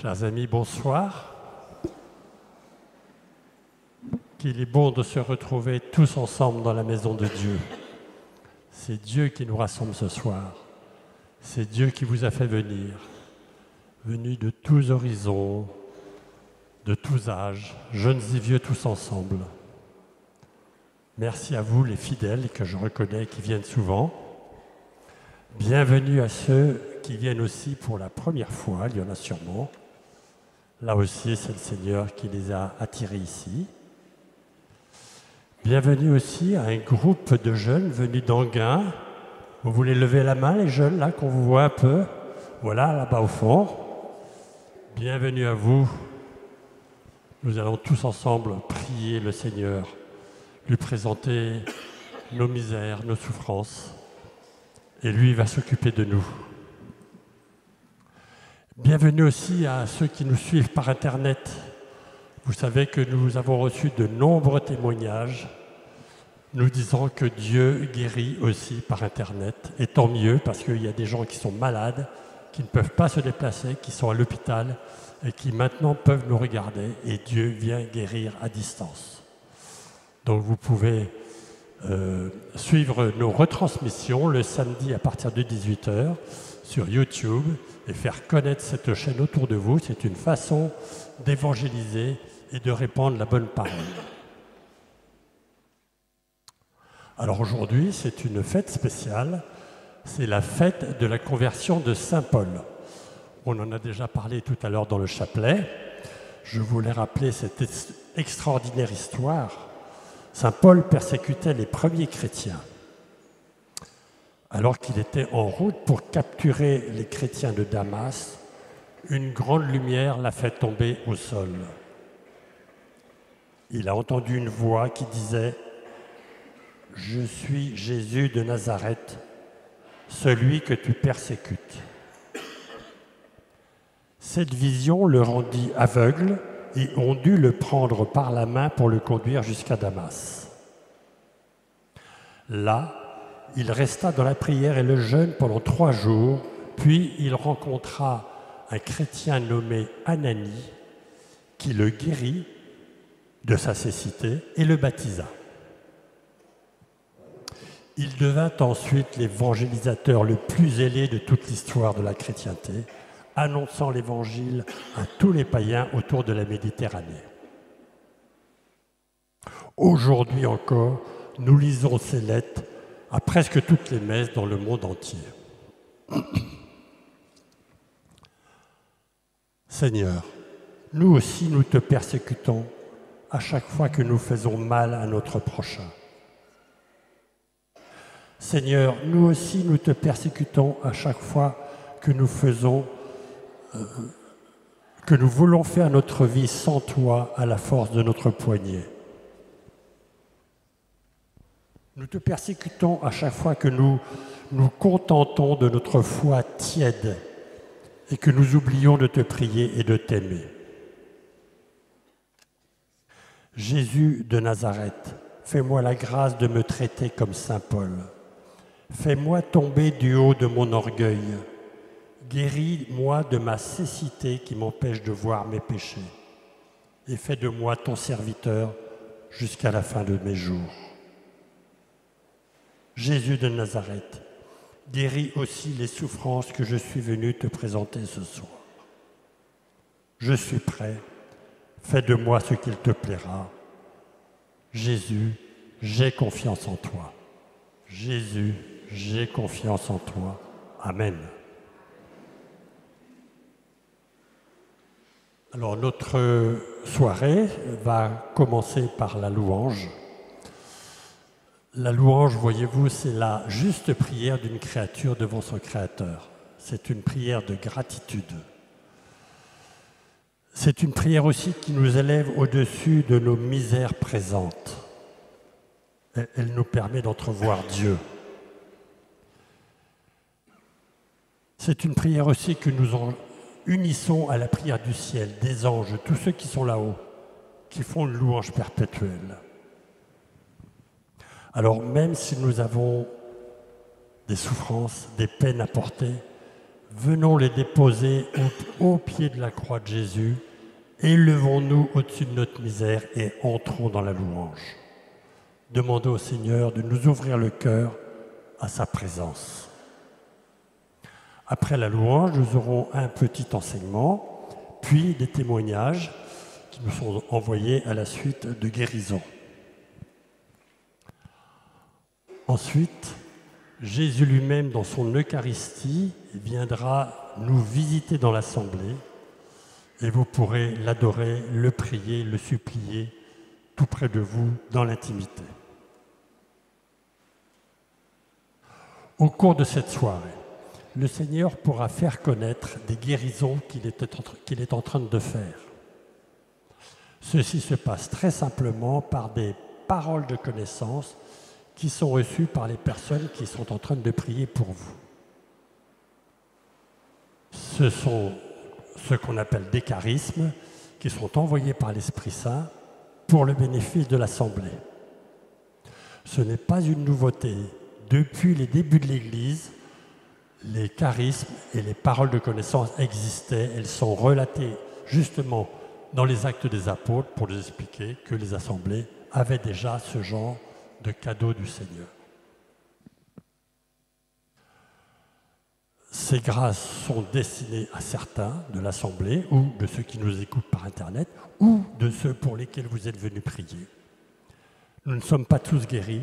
Chers amis, bonsoir. Qu'il est bon de se retrouver tous ensemble dans la maison de Dieu. C'est Dieu qui nous rassemble ce soir. C'est Dieu qui vous a fait venir. Venus de tous horizons, de tous âges, jeunes et vieux tous ensemble. Merci à vous les fidèles que je reconnais qui viennent souvent. Bienvenue à ceux qui viennent aussi pour la première fois, il y en a sûrement. Là aussi, c'est le Seigneur qui les a attirés ici. Bienvenue aussi à un groupe de jeunes venus d'Anguin. Vous voulez lever la main, les jeunes, là, qu'on vous voit un peu? Voilà, là-bas au fond. Bienvenue à vous. Nous allons tous ensemble prier le Seigneur, lui présenter nos misères, nos souffrances. Et lui va s'occuper de nous. Bienvenue aussi à ceux qui nous suivent par Internet. Vous savez que nous avons reçu de nombreux témoignages nous disant que Dieu guérit aussi par Internet. Et tant mieux, parce qu'il y a des gens qui sont malades, qui ne peuvent pas se déplacer, qui sont à l'hôpital et qui maintenant peuvent nous regarder. Et Dieu vient guérir à distance. Donc vous pouvez suivre nos retransmissions le samedi à partir de 18h sur YouTube et faire connaître cette chaîne autour de vous. C'est une façon d'évangéliser et de répandre la bonne parole. Alors aujourd'hui, c'est une fête spéciale. C'est la fête de la conversion de Saint Paul. On en a déjà parlé tout à l'heure dans le chapelet. Je voulais rappeler cette extraordinaire histoire. Saint Paul persécutait les premiers chrétiens. Alors qu'il était en route pour capturer les chrétiens de Damas, une grande lumière l'a fait tomber au sol. Il a entendu une voix qui disait « Je suis Jésus de Nazareth, celui que tu persécutes. » Cette vision le rendit aveugle et on dut le prendre par la main pour le conduire jusqu'à Damas. Là, il resta dans la prière et le jeûne pendant 3 jours, puis il rencontra un chrétien nommé Ananie qui le guérit de sa cécité et le baptisa. Il devint ensuite l'évangélisateur le plus zélé de toute l'histoire de la chrétienté, annonçant l'évangile à tous les païens autour de la Méditerranée. Aujourd'hui encore, nous lisons ces lettres à presque toutes les messes dans le monde entier. Seigneur, nous aussi nous te persécutons à chaque fois que nous faisons mal à notre prochain. Seigneur, nous aussi nous te persécutons à chaque fois que nous voulons faire notre vie sans toi à la force de notre poignet. Nous te persécutons à chaque fois que nous nous contentons de notre foi tiède et que nous oublions de te prier et de t'aimer. Jésus de Nazareth, fais-moi la grâce de me traiter comme Saint Paul. Fais-moi tomber du haut de mon orgueil. Guéris-moi de ma cécité qui m'empêche de voir mes péchés. Et fais de moi ton serviteur jusqu'à la fin de mes jours. Jésus de Nazareth, guéris aussi les souffrances que je suis venu te présenter ce soir. Je suis prêt, fais de moi ce qu'il te plaira. Jésus, j'ai confiance en toi. Jésus, j'ai confiance en toi. Amen. Alors notre soirée va commencer par la louange. La louange, voyez-vous, c'est la juste prière d'une créature devant son Créateur. C'est une prière de gratitude. C'est une prière aussi qui nous élève au-dessus de nos misères présentes. Elle nous permet d'entrevoir Dieu. C'est une prière aussi que nous unissons à la prière du ciel, des anges, tous ceux qui sont là-haut, qui font une louange perpétuelle. Alors même si nous avons des souffrances, des peines à porter, venons les déposer au pied de la croix de Jésus, élevons-nous au-dessus de notre misère et entrons dans la louange. Demandons au Seigneur de nous ouvrir le cœur à sa présence. Après la louange, nous aurons un petit enseignement, puis des témoignages qui nous sont envoyés à la suite de guérisons. Ensuite, Jésus lui-même, dans son Eucharistie, viendra nous visiter dans l'assemblée et vous pourrez l'adorer, le prier, le supplier tout près de vous dans l'intimité. Au cours de cette soirée, le Seigneur pourra faire connaître des guérisons qu'il est en train de faire. Ceci se passe très simplement par des paroles de connaissance qui sont reçues par les personnes qui sont en train de prier pour vous. Ce sont ce qu'on appelle des charismes qui sont envoyés par l'Esprit Saint pour le bénéfice de l'Assemblée. Ce n'est pas une nouveauté. Depuis les débuts de l'Église, les charismes et les paroles de connaissance existaient. Elles sont relatées justement dans les Actes des Apôtres pour nous expliquer que les assemblées avaient déjà ce genre de cadeau du Seigneur. Ces grâces sont destinées à certains de l'assemblée ou de ceux qui nous écoutent par Internet ou de ceux pour lesquels vous êtes venus prier. Nous ne sommes pas tous guéris,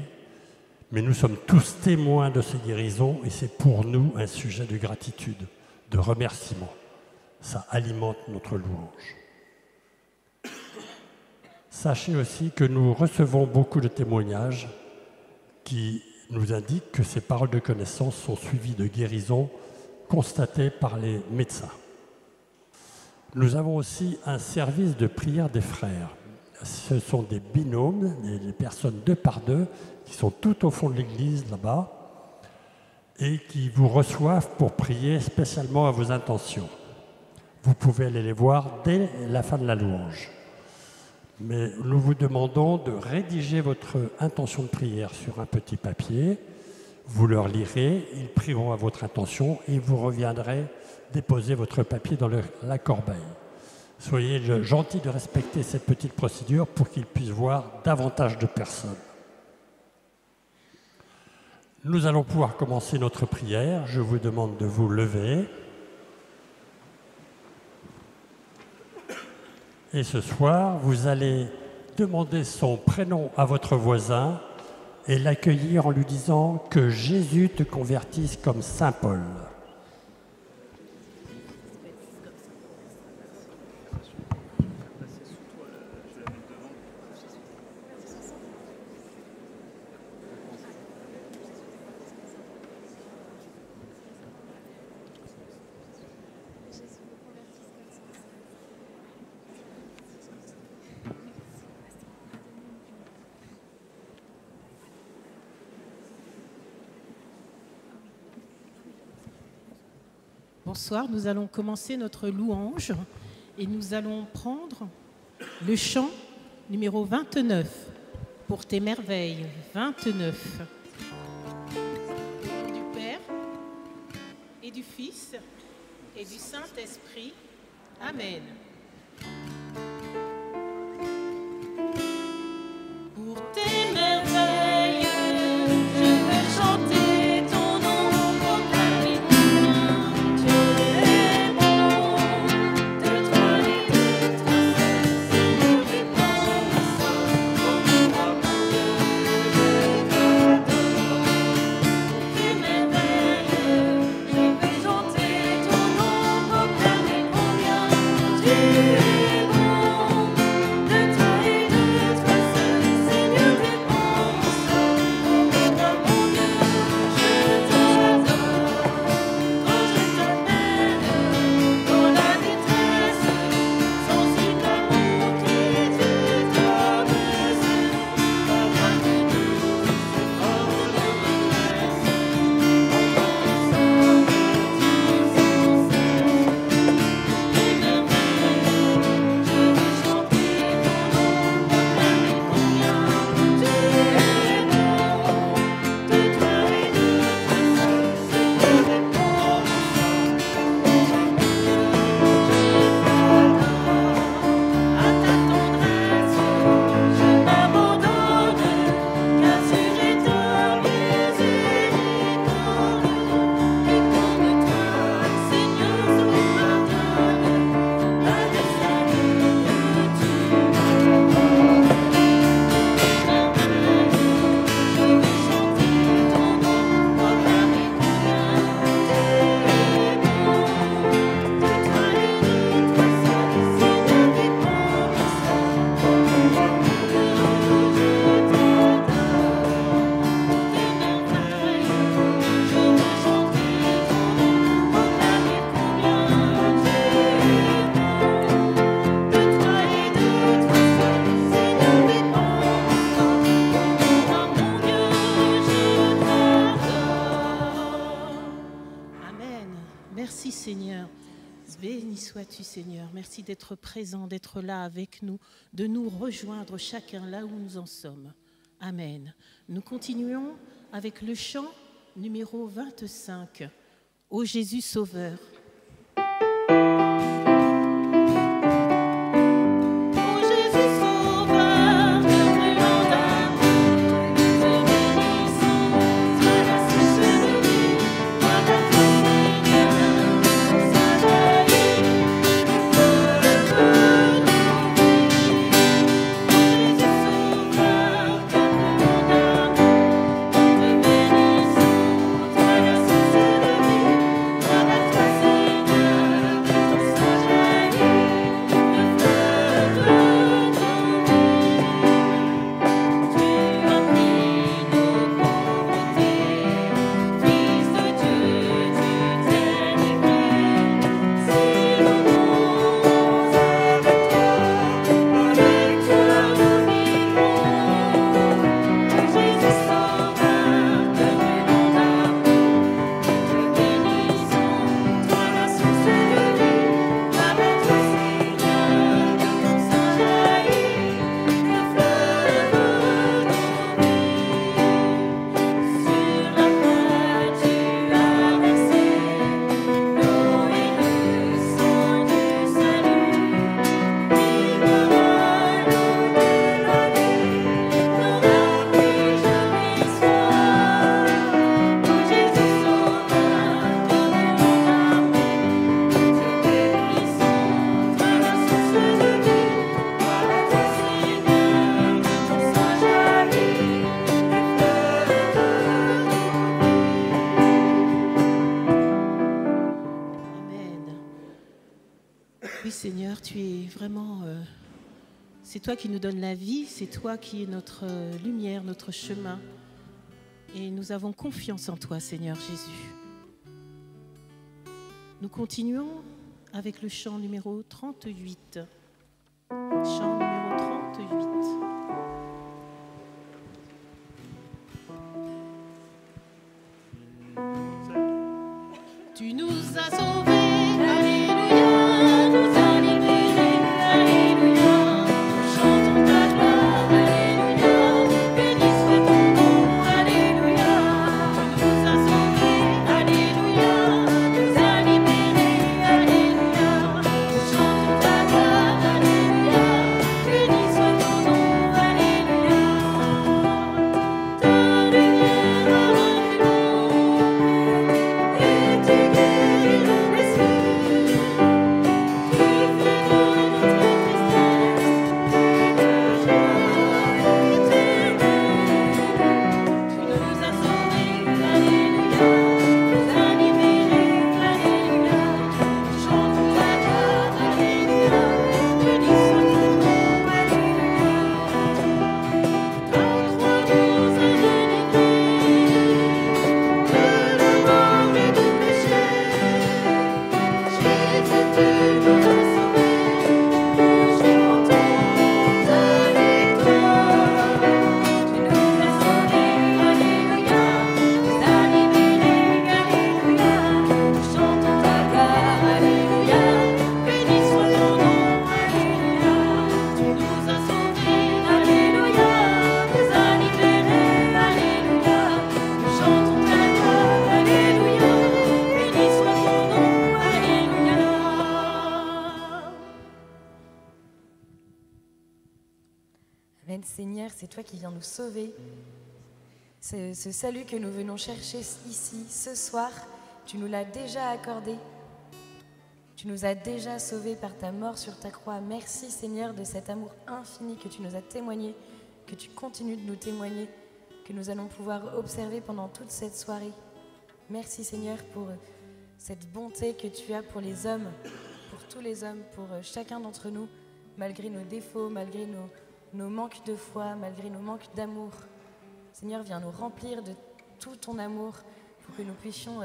mais nous sommes tous témoins de ces guérisons et c'est pour nous un sujet de gratitude, de remerciement. Ça alimente notre louange. Sachez aussi que nous recevons beaucoup de témoignages qui nous indiquent que ces paroles de connaissance sont suivies de guérisons constatées par les médecins. Nous avons aussi un service de prière des frères. Ce sont des binômes, des personnes 2 par 2, qui sont tout au fond de l'église là-bas et qui vous reçoivent pour prier spécialement à vos intentions. Vous pouvez aller les voir dès la fin de la louange. Mais nous vous demandons de rédiger votre intention de prière sur un petit papier. Vous leur lirez, ils prieront à votre intention et vous reviendrez déposer votre papier dans la corbeille. Soyez gentils de respecter cette petite procédure pour qu'ils puissent voir davantage de personnes. Nous allons pouvoir commencer notre prière. Je vous demande de vous lever. Et ce soir, vous allez demander son prénom à votre voisin et l'accueillir en lui disant que Jésus te convertisse comme Saint Paul. Bonsoir, nous allons commencer notre louange et nous allons prendre le chant numéro 29, pour tes merveilles, 29. Au nom du Père et du Fils et du Saint-Esprit. Amen. Pour tes merveilles, je veux chanter. Dieu merci d'être présent, d'être là avec nous, de nous rejoindre chacun là où nous en sommes. Amen. Nous continuons avec le chant numéro 25, « Ô Jésus Sauveur ». Seigneur, tu es vraiment... c'est toi qui nous donnes la vie, c'est toi qui es notre lumière, notre chemin. Et nous avons confiance en toi, Seigneur Jésus. Nous continuons avec le chant numéro 38. Chant numéro 38. Tu nous as sauvés. Seigneur, c'est toi qui viens nous sauver. Ce salut que nous venons chercher ici, ce soir, tu nous l'as déjà accordé. Tu nous as déjà sauvés par ta mort sur ta croix. Merci Seigneur de cet amour infini que tu nous as témoigné, que tu continues de nous témoigner, que nous allons pouvoir observer pendant toute cette soirée. Merci Seigneur pour cette bonté que tu as pour les hommes, pour tous les hommes, pour chacun d'entre nous, malgré nos défauts, malgré nos manques de foi, malgré nos manques d'amour. Seigneur, viens nous remplir de tout ton amour pour que nous puissions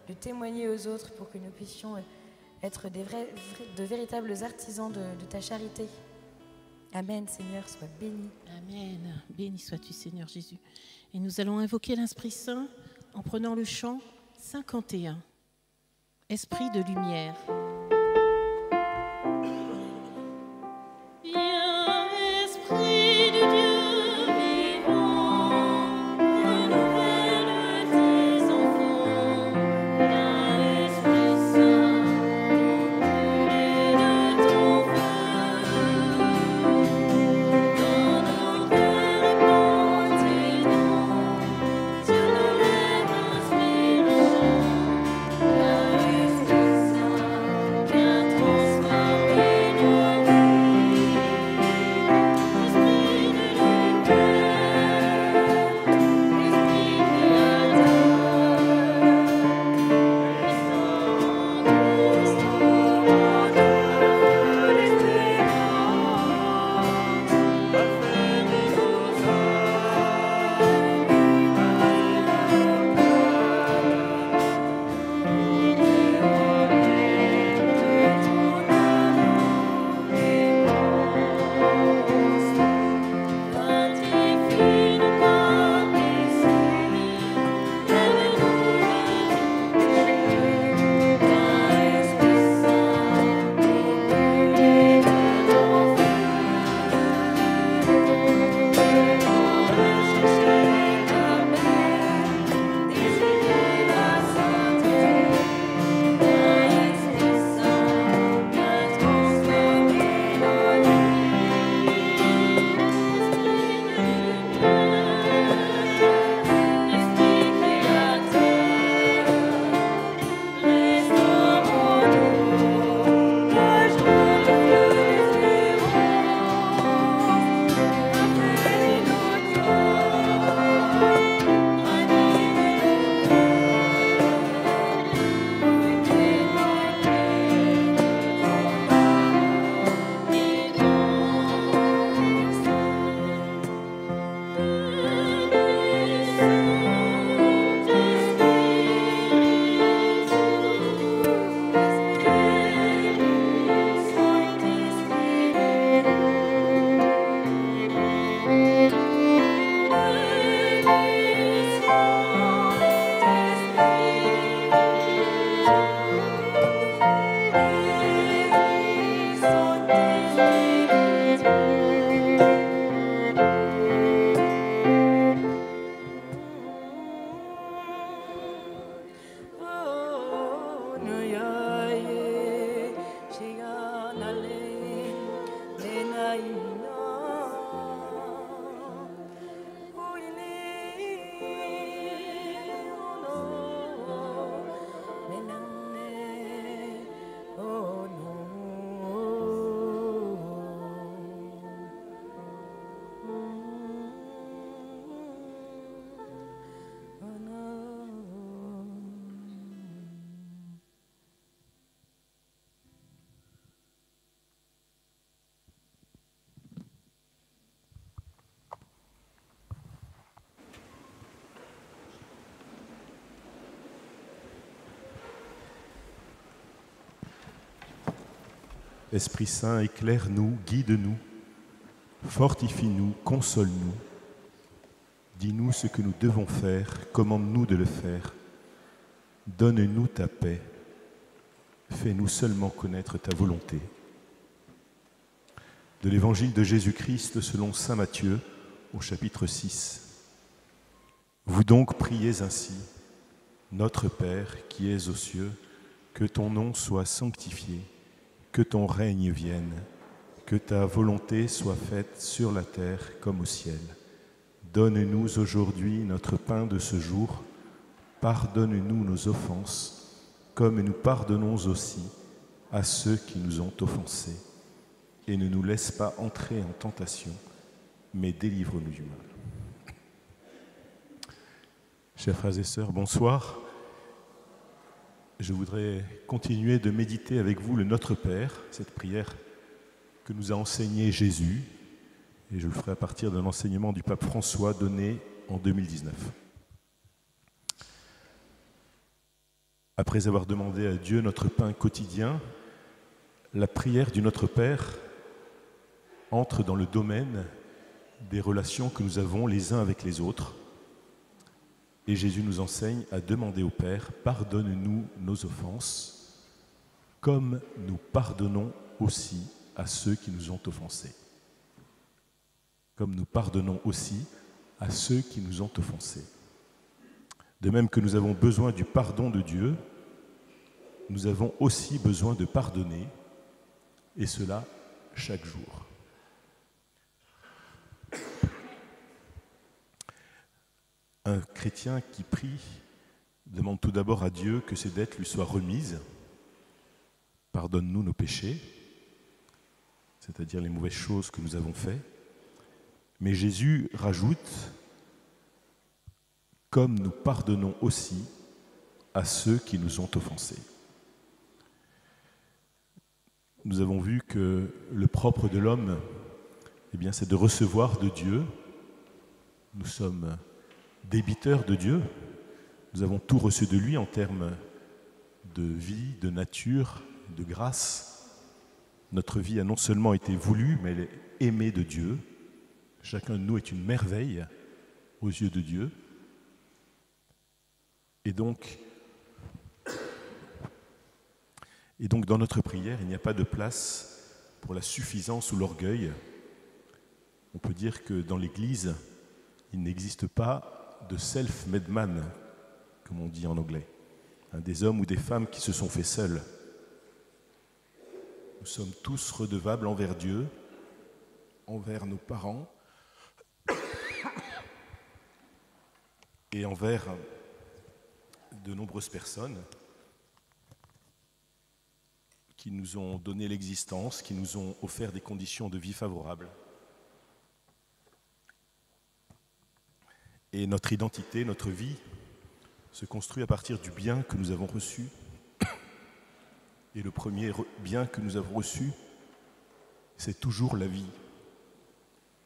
le témoigner aux autres, pour que nous puissions être de véritables artisans de ta charité. Amen, Seigneur, sois béni. Amen. Béni sois-tu, Seigneur Jésus. Et nous allons invoquer l'Esprit Saint en prenant le chant 51. Esprit de lumière. Esprit Saint, éclaire-nous, guide-nous, fortifie-nous, console-nous. Dis-nous ce que nous devons faire, commande-nous de le faire. Donne-nous ta paix. Fais-nous seulement connaître ta volonté. De l'Évangile de Jésus-Christ selon saint Matthieu, au chapitre 6. Vous donc priez ainsi, Notre Père qui es aux cieux, que ton nom soit sanctifié, que ton règne vienne, que ta volonté soit faite sur la terre comme au ciel. Donne-nous aujourd'hui notre pain de ce jour. Pardonne-nous nos offenses, comme nous pardonnons aussi à ceux qui nous ont offensés. Et ne nous laisse pas entrer en tentation, mais délivre-nous du mal. Chers frères et sœurs, bonsoir. Je voudrais continuer de méditer avec vous le Notre Père, cette prière que nous a enseignée Jésus, et je le ferai à partir d'un enseignement du pape François donné en 2019. Après avoir demandé à Dieu notre pain quotidien, la prière du Notre Père entre dans le domaine des relations que nous avons les uns avec les autres. Et Jésus nous enseigne à demander au Père, pardonne-nous nos offenses, comme nous pardonnons aussi à ceux qui nous ont offensés. Comme nous pardonnons aussi à ceux qui nous ont offensés. De même que nous avons besoin du pardon de Dieu, nous avons aussi besoin de pardonner, et cela chaque jour. Un chrétien qui prie demande tout d'abord à Dieu que ses dettes lui soient remises. Pardonne-nous nos péchés, c'est-à-dire les mauvaises choses que nous avons faites. Mais Jésus rajoute, comme nous pardonnons aussi à ceux qui nous ont offensés. Nous avons vu que le propre de l'homme, c'est de recevoir de Dieu. Nous sommes débiteurs de Dieu. Nous avons tout reçu de lui en termes de vie, de nature, de grâce. Notre vie a non seulement été voulue, mais elle est aimée de Dieu. Chacun de nous est une merveille aux yeux de Dieu. Et donc dans notre prière, il n'y a pas de place pour la suffisance ou l'orgueil. On peut dire que dans l'Église, il n'existe pas de self-made man, comme on dit en anglais, des hommes ou des femmes qui se sont faits seuls. Nous sommes tous redevables envers Dieu, envers nos parents et envers de nombreuses personnes qui nous ont donné l'existence, qui nous ont offert des conditions de vie favorables. Et notre identité, notre vie, se construit à partir du bien que nous avons reçu. Et le premier bien que nous avons reçu, c'est toujours la vie.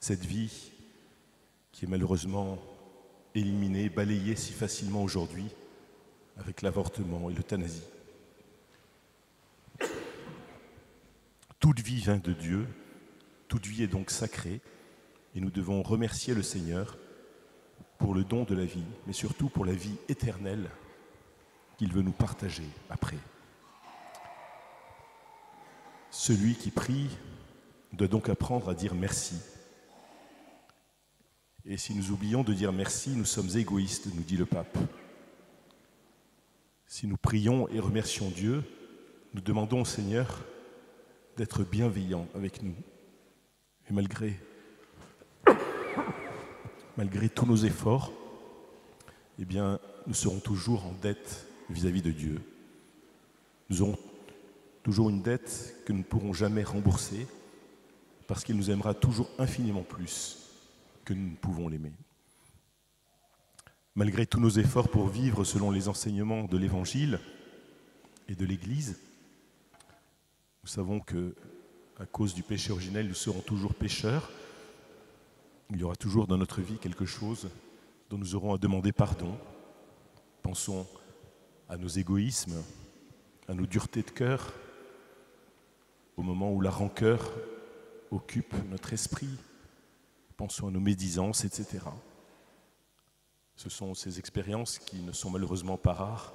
Cette vie qui est malheureusement éliminée, balayée si facilement aujourd'hui avec l'avortement et l'euthanasie. Toute vie vient de Dieu, toute vie est donc sacrée, et nous devons remercier le Seigneur pour le don de la vie, mais surtout pour la vie éternelle qu'il veut nous partager après. Celui qui prie doit donc apprendre à dire merci. Et si nous oublions de dire merci, nous sommes égoïstes, nous dit le pape. Si nous prions et remercions Dieu, nous demandons au Seigneur d'être bienveillant avec nous Et malgré tous nos efforts, eh bien, nous serons toujours en dette vis-à-vis de Dieu. Nous aurons toujours une dette que nous ne pourrons jamais rembourser parce qu'il nous aimera toujours infiniment plus que nous ne pouvons l'aimer. Malgré tous nos efforts pour vivre selon les enseignements de l'Évangile et de l'Église, nous savons que, à cause du péché originel, nous serons toujours pécheurs. Il y aura toujours dans notre vie quelque chose dont nous aurons à demander pardon. Pensons à nos égoïsmes, à nos duretés de cœur, au moment où la rancœur occupe notre esprit. Pensons à nos médisances, etc. Ce sont ces expériences qui ne sont malheureusement pas rares,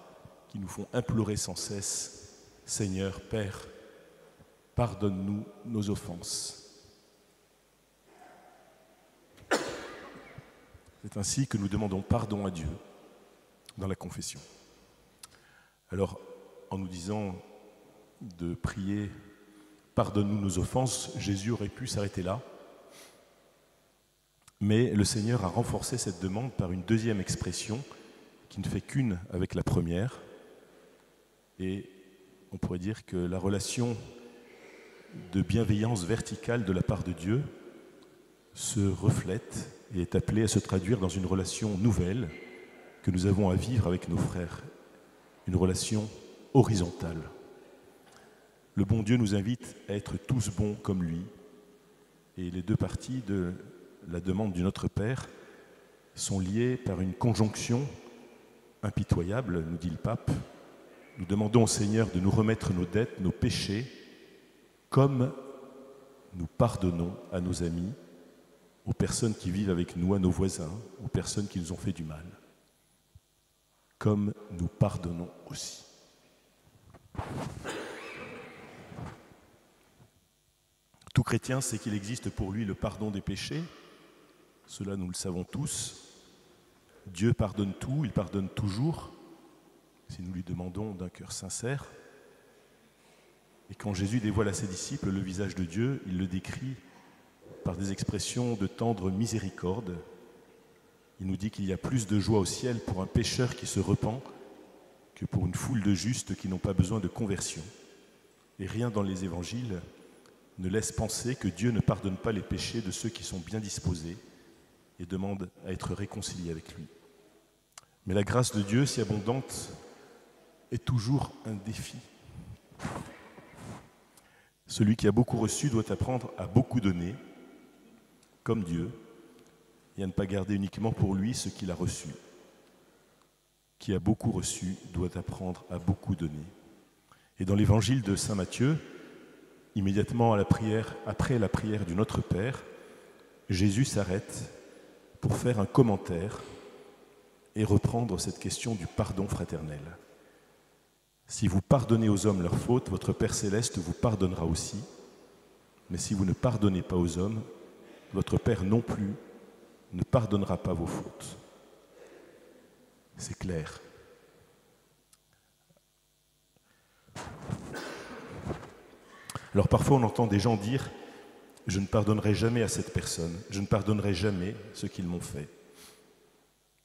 qui nous font implorer sans cesse « Seigneur, Père, pardonne-nous nos offenses ». C'est ainsi que nous demandons pardon à Dieu dans la confession. Alors, en nous disant de prier « Pardonne-nous nos offenses », Jésus aurait pu s'arrêter là. Mais le Seigneur a renforcé cette demande par une deuxième expression qui ne fait qu'une avec la première. Et on pourrait dire que la relation de bienveillance verticale de la part de Dieu se reflète et est appelée à se traduire dans une relation nouvelle que nous avons à vivre avec nos frères, une relation horizontale. Le bon Dieu nous invite à être tous bons comme lui, et les deux parties de la demande du Notre Père sont liées par une conjonction impitoyable, nous dit le pape. Nous demandons au Seigneur de nous remettre nos dettes, nos péchés, comme nous pardonnons à nos amis, aux personnes qui vivent avec nous, à nos voisins, aux personnes qui nous ont fait du mal. Comme nous pardonnons aussi. Tout chrétien sait qu'il existe pour lui le pardon des péchés. Cela, nous le savons tous. Dieu pardonne tout, il pardonne toujours, si nous lui demandons d'un cœur sincère. Et quand Jésus dévoile à ses disciples le visage de Dieu, il le décrit par des expressions de tendre miséricorde. Il nous dit qu'il y a plus de joie au ciel pour un pécheur qui se repent que pour une foule de justes qui n'ont pas besoin de conversion. Et rien dans les évangiles ne laisse penser que Dieu ne pardonne pas les péchés de ceux qui sont bien disposés et demandent à être réconciliés avec lui. Mais la grâce de Dieu, si abondante, est toujours un défi. Celui qui a beaucoup reçu doit apprendre à beaucoup donner, comme Dieu, et à ne pas garder uniquement pour lui ce qu'il a reçu. Qui a beaucoup reçu doit apprendre à beaucoup donner. Et dans l'évangile de saint Matthieu, immédiatement après la prière du Notre Père, Jésus s'arrête pour faire un commentaire et reprendre cette question du pardon fraternel. Si vous pardonnez aux hommes leurs fautes, votre Père céleste vous pardonnera aussi. Mais si vous ne pardonnez pas aux hommes, votre Père non plus ne pardonnera pas vos fautes. C'est clair. Alors parfois on entend des gens dire « Je ne pardonnerai jamais à cette personne, je ne pardonnerai jamais ce qu'ils m'ont fait ».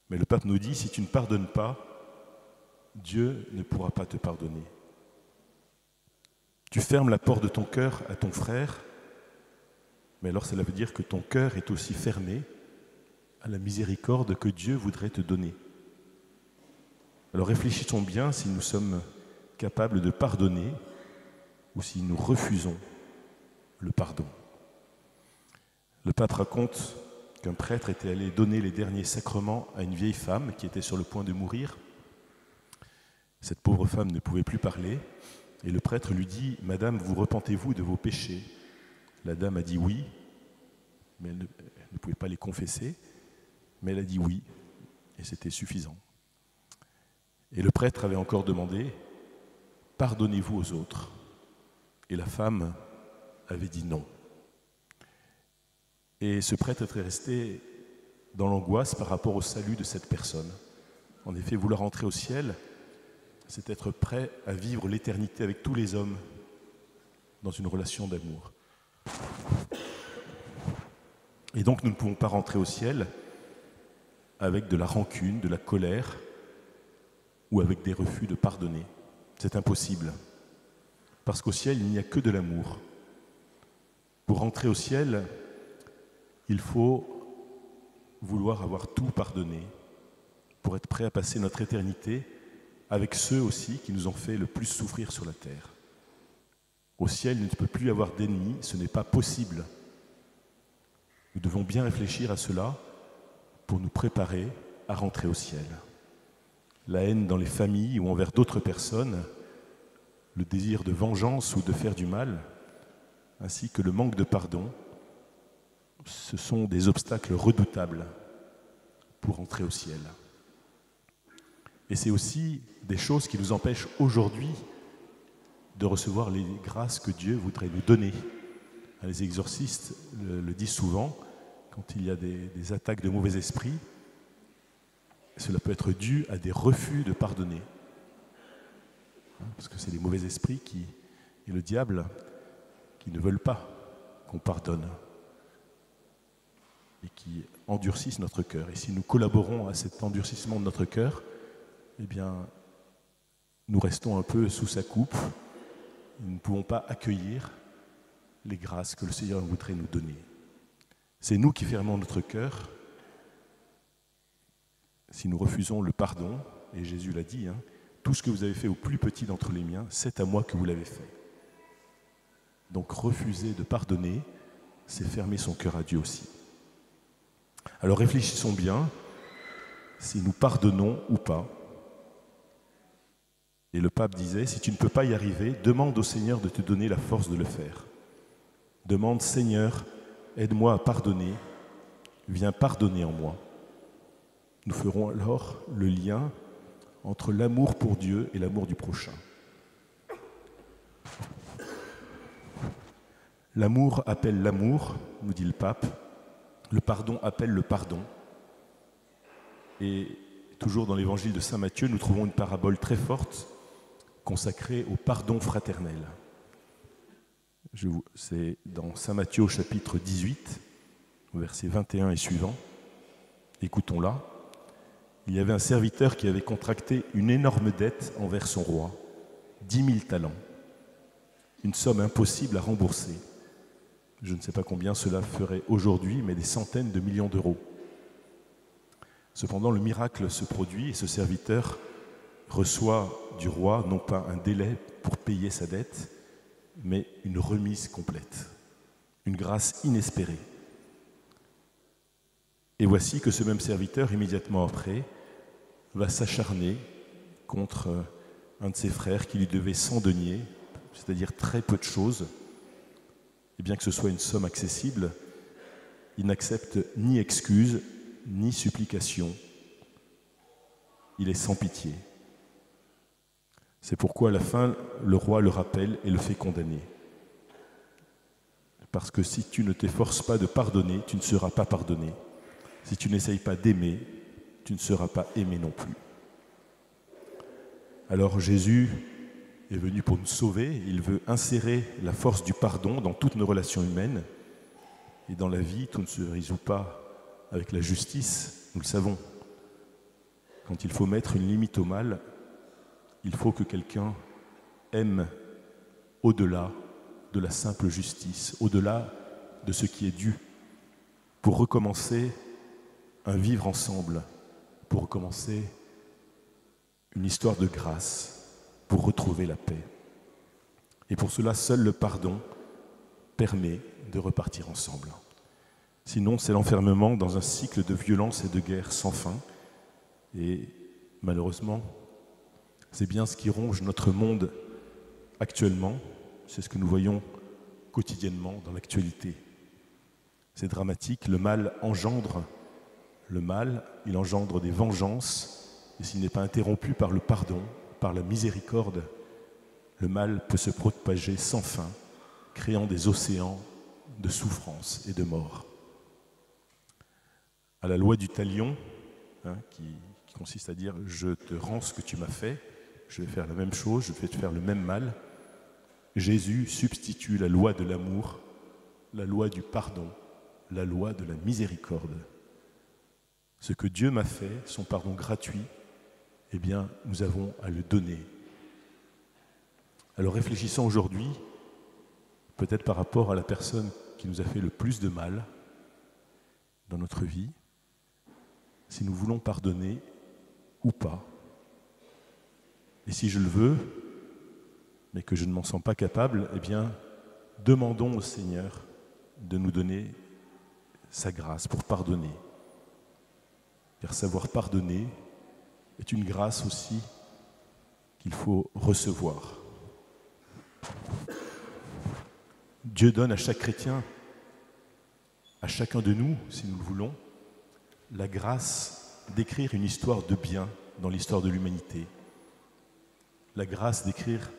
Mais le pape nous dit « Si tu ne pardonnes pas, Dieu ne pourra pas te pardonner. Tu fermes la porte de ton cœur à ton frère, mais alors cela veut dire que ton cœur est aussi fermé à la miséricorde que Dieu voudrait te donner. Alors réfléchissons bien si nous sommes capables de pardonner ou si nous refusons le pardon. Le pape raconte qu'un prêtre était allé donner les derniers sacrements à une vieille femme qui était sur le point de mourir. Cette pauvre femme ne pouvait plus parler et le prêtre lui dit « Madame, vous repentez-vous de vos péchés ?» La dame a dit oui, mais elle ne pouvait pas les confesser, mais elle a dit oui, et c'était suffisant. Et le prêtre avait encore demandé « Pardonnez-vous aux autres ?» Et la femme avait dit non. Et ce prêtre était resté dans l'angoisse par rapport au salut de cette personne. En effet, vouloir entrer au ciel, c'est être prêt à vivre l'éternité avec tous les hommes dans une relation d'amour. Et donc nous ne pouvons pas rentrer au ciel avec de la rancune, de la colère ou avec des refus de pardonner. C'est impossible. Parce qu'au ciel, il n'y a que de l'amour. Pour rentrer au ciel, il faut vouloir avoir tout pardonné pour être prêt à passer notre éternité avec ceux aussi qui nous ont fait le plus souffrir sur la terre. Au ciel, il ne peut plus y avoir d'ennemis, ce n'est pas possible. Nous devons bien réfléchir à cela pour nous préparer à rentrer au ciel. La haine dans les familles ou envers d'autres personnes, le désir de vengeance ou de faire du mal, ainsi que le manque de pardon, ce sont des obstacles redoutables pour entrer au ciel. Et c'est aussi des choses qui nous empêchent aujourd'hui de recevoir les grâces que Dieu voudrait nous donner. Les exorcistes le disent souvent, quand il y a des attaques de mauvais esprits, cela peut être dû à des refus de pardonner. Parce que c'est les mauvais esprits et le diable qui ne veulent pas qu'on pardonne et qui endurcissent notre cœur. Et si nous collaborons à cet endurcissement de notre cœur, eh bien, nous restons un peu sous sa coupe. Nous ne pouvons pas accueillir les grâces que le Seigneur voudrait nous donner. C'est nous qui fermons notre cœur si nous refusons le pardon, et Jésus l'a dit, tout ce que vous avez fait au plus petit d'entre les miens, c'est à moi que vous l'avez fait. Donc refuser de pardonner, c'est fermer son cœur à Dieu aussi. Alors réfléchissons bien si nous pardonnons ou pas. Et le pape disait, si tu ne peux pas y arriver, demande au Seigneur de te donner la force de le faire. Demande, Seigneur, aide-moi à pardonner, viens pardonner en moi. Nous ferons alors le lien entre l'amour pour Dieu et l'amour du prochain. L'amour appelle l'amour, nous dit le pape. Le pardon appelle le pardon. Et toujours dans l'évangile de saint Matthieu, nous trouvons une parabole très forte consacrée au pardon fraternel. C'est dans saint Matthieu au chapitre 18, versets 21 et suivants. Écoutons-la. Il y avait un serviteur qui avait contracté une énorme dette envers son roi, 10 000 talents, une somme impossible à rembourser. Je ne sais pas combien cela ferait aujourd'hui, mais des centaines de millions d'euros. Cependant, le miracle se produit et ce serviteur reçoit du roi non pas un délai pour payer sa dette, mais une remise complète, une grâce inespérée. Et voici que ce même serviteur, immédiatement après, va s'acharner contre un de ses frères qui lui devait 100 deniers, c'est-à-dire très peu de choses. Et bien que ce soit une somme accessible, il n'accepte ni excuse, ni supplication. Il est sans pitié. C'est pourquoi à la fin, le roi le rappelle et le fait condamner. Parce que si tu ne t'efforces pas de pardonner, tu ne seras pas pardonné. Si tu n'essayes pas d'aimer, tu ne seras pas aimé non plus. Alors Jésus est venu pour nous sauver. Il veut insérer la force du pardon dans toutes nos relations humaines. Et dans la vie, tout ne se résout pas avec la justice, nous le savons. Quand il faut mettre une limite au mal, il faut que quelqu'un aime au-delà de la simple justice, au-delà de ce qui est dû, pour recommencer un vivre ensemble, pour recommencer une histoire de grâce, pour retrouver la paix. Et pour cela, seul le pardon permet de repartir ensemble. Sinon, c'est l'enfermement dans un cycle de violence et de guerre sans fin. Et malheureusement, c'est bien ce qui ronge notre monde actuellement. C'est ce que nous voyons quotidiennement dans l'actualité. C'est dramatique. Le mal engendre le mal, il engendre des vengeances. Et s'il n'est pas interrompu par le pardon, par la miséricorde, le mal peut se propager sans fin, créant des océans de souffrance et de mort. À la loi du talion, qui consiste à dire « je te rends ce que tu m'as fait, je vais faire la même chose, je vais te faire le même mal », Jésus substitue la loi de l'amour, la loi du pardon, la loi de la miséricorde. Ce que Dieu m'a fait, son pardon gratuit, eh bien, nous avons à le donner. Alors réfléchissons aujourd'hui, peut-être par rapport à la personne qui nous a fait le plus de mal dans notre vie, si nous voulons pardonner ou pas. Et si je le veux, mais que je ne m'en sens pas capable, eh bien, demandons au Seigneur de nous donner sa grâce pour pardonner. Car savoir pardonner est une grâce aussi qu'il faut recevoir. Dieu donne à chaque chrétien, à chacun de nous, si nous le voulons, la grâce d'écrire une histoire de bien dans l'histoire de l'humanité. La grâce d'écrire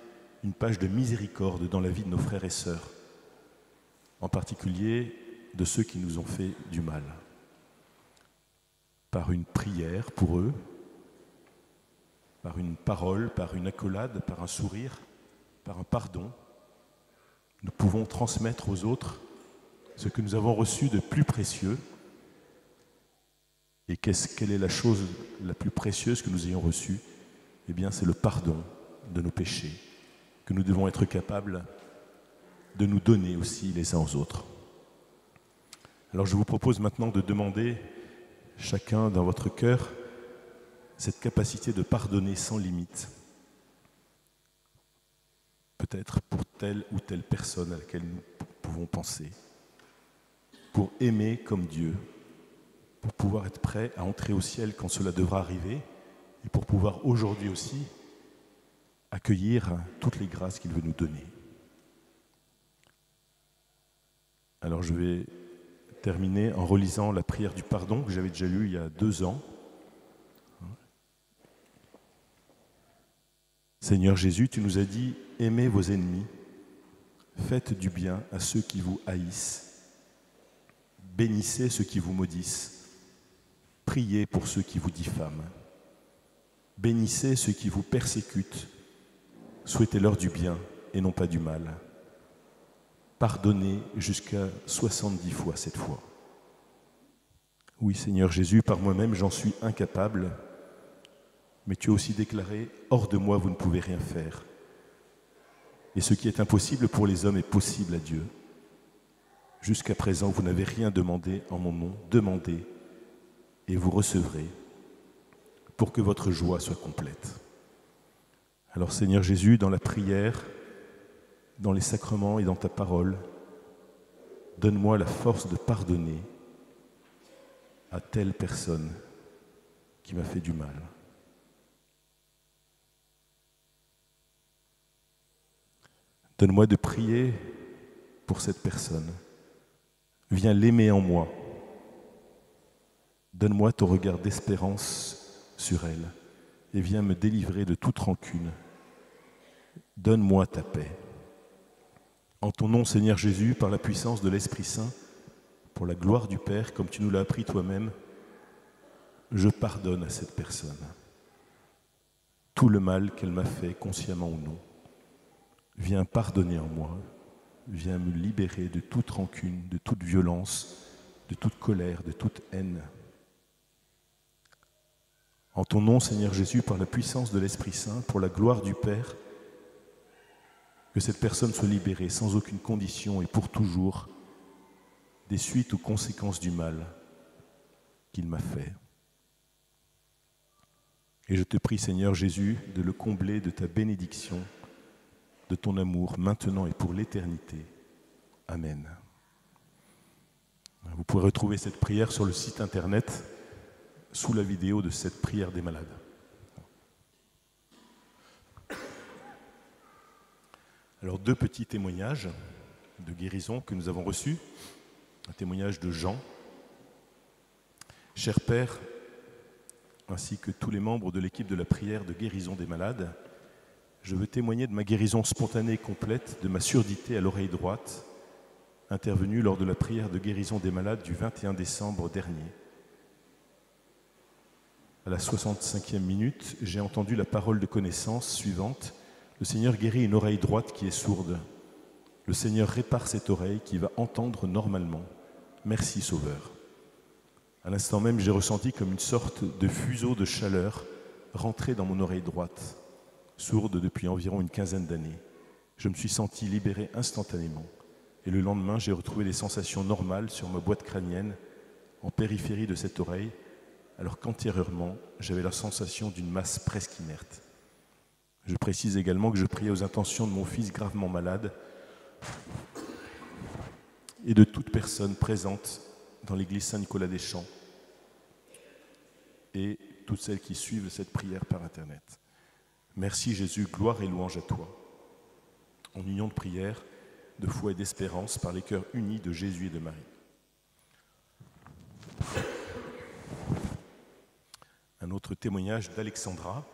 une page de miséricorde dans la vie de nos frères et sœurs, en particulier de ceux qui nous ont fait du mal. Par une prière pour eux, par une parole, par une accolade, par un sourire, par un pardon, nous pouvons transmettre aux autres ce que nous avons reçu de plus précieux. Et quelle est la chose la plus précieuse que nous ayons reçue? Eh bien, c'est le pardon de nos péchés, que nous devons être capables de nous donner aussi les uns aux autres. Alors je vous propose maintenant de demander, chacun dans votre cœur, cette capacité de pardonner sans limite. Peut-être pour telle ou telle personne à laquelle nous pouvons penser. Pour aimer comme Dieu, pour pouvoir être prêt à entrer au ciel quand cela devra arriver, et pour pouvoir aujourd'hui aussi accueillir toutes les grâces qu'il veut nous donner. Alors je vais terminer en relisant la prière du pardon que j'avais déjà lue il y a 2 ans. Seigneur Jésus, tu nous as dit « Aimez vos ennemis, faites du bien à ceux qui vous haïssent, bénissez ceux qui vous maudissent, priez pour ceux qui vous diffament, bénissez ceux qui vous persécutent, souhaitez-leur du bien et non pas du mal. Pardonnez jusqu'à 70 fois cette fois. » Oui, Seigneur Jésus, par moi-même, j'en suis incapable, mais tu as aussi déclaré « Hors de moi, vous ne pouvez rien faire. » Et ce qui est impossible pour les hommes est possible à Dieu. Jusqu'à présent, vous n'avez rien demandé en mon nom. Demandez et vous recevrez pour que votre joie soit complète. Alors Seigneur Jésus, dans la prière, dans les sacrements et dans ta parole, donne-moi la force de pardonner à telle personne qui m'a fait du mal. Donne-moi de prier pour cette personne. Viens l'aimer en moi. Donne-moi ton regard d'espérance sur elle et viens me délivrer de toute rancune. Donne-moi ta paix. En ton nom, Seigneur Jésus, par la puissance de l'Esprit Saint, pour la gloire du Père, comme tu nous l'as appris toi-même, je pardonne à cette personne tout le mal qu'elle m'a fait, consciemment ou non. Viens pardonner en moi, viens me libérer de toute rancune, de toute violence, de toute colère, de toute haine. En ton nom, Seigneur Jésus, par la puissance de l'Esprit Saint, pour la gloire du Père, que cette personne soit libérée sans aucune condition et pour toujours des suites ou conséquences du mal qu'il m'a fait. Et je te prie, Seigneur Jésus, de le combler de ta bénédiction, de ton amour, maintenant et pour l'éternité. Amen. Vous pourrez retrouver cette prière sur le site internet sous la vidéo de cette prière des malades. Alors 2 petits témoignages de guérison que nous avons reçus. Un témoignage de Jean. Cher Père, ainsi que tous les membres de l'équipe de la prière de guérison des malades, je veux témoigner de ma guérison spontanée et complète de ma surdité à l'oreille droite, intervenue lors de la prière de guérison des malades du 21 décembre dernier. À la 65e minute, j'ai entendu la parole de connaissance suivante. Le Seigneur guérit une oreille droite qui est sourde. Le Seigneur répare cette oreille qui va entendre normalement. Merci Sauveur. À l'instant même, j'ai ressenti comme une sorte de fuseau de chaleur rentrer dans mon oreille droite, sourde depuis environ une quinzaine d'années. Je me suis senti libéré instantanément. Et le lendemain, j'ai retrouvé les sensations normales sur ma boîte crânienne, en périphérie de cette oreille, alors qu'antérieurement, j'avais la sensation d'une masse presque inerte. Je précise également que je priais aux intentions de mon fils gravement malade et de toute personne présente dans l'église Saint-Nicolas-des-Champs et toutes celles qui suivent cette prière par Internet. Merci Jésus, gloire et louange à toi. En union de prière, de foi et d'espérance par les cœurs unis de Jésus et de Marie. Un autre témoignage d'Alexandra.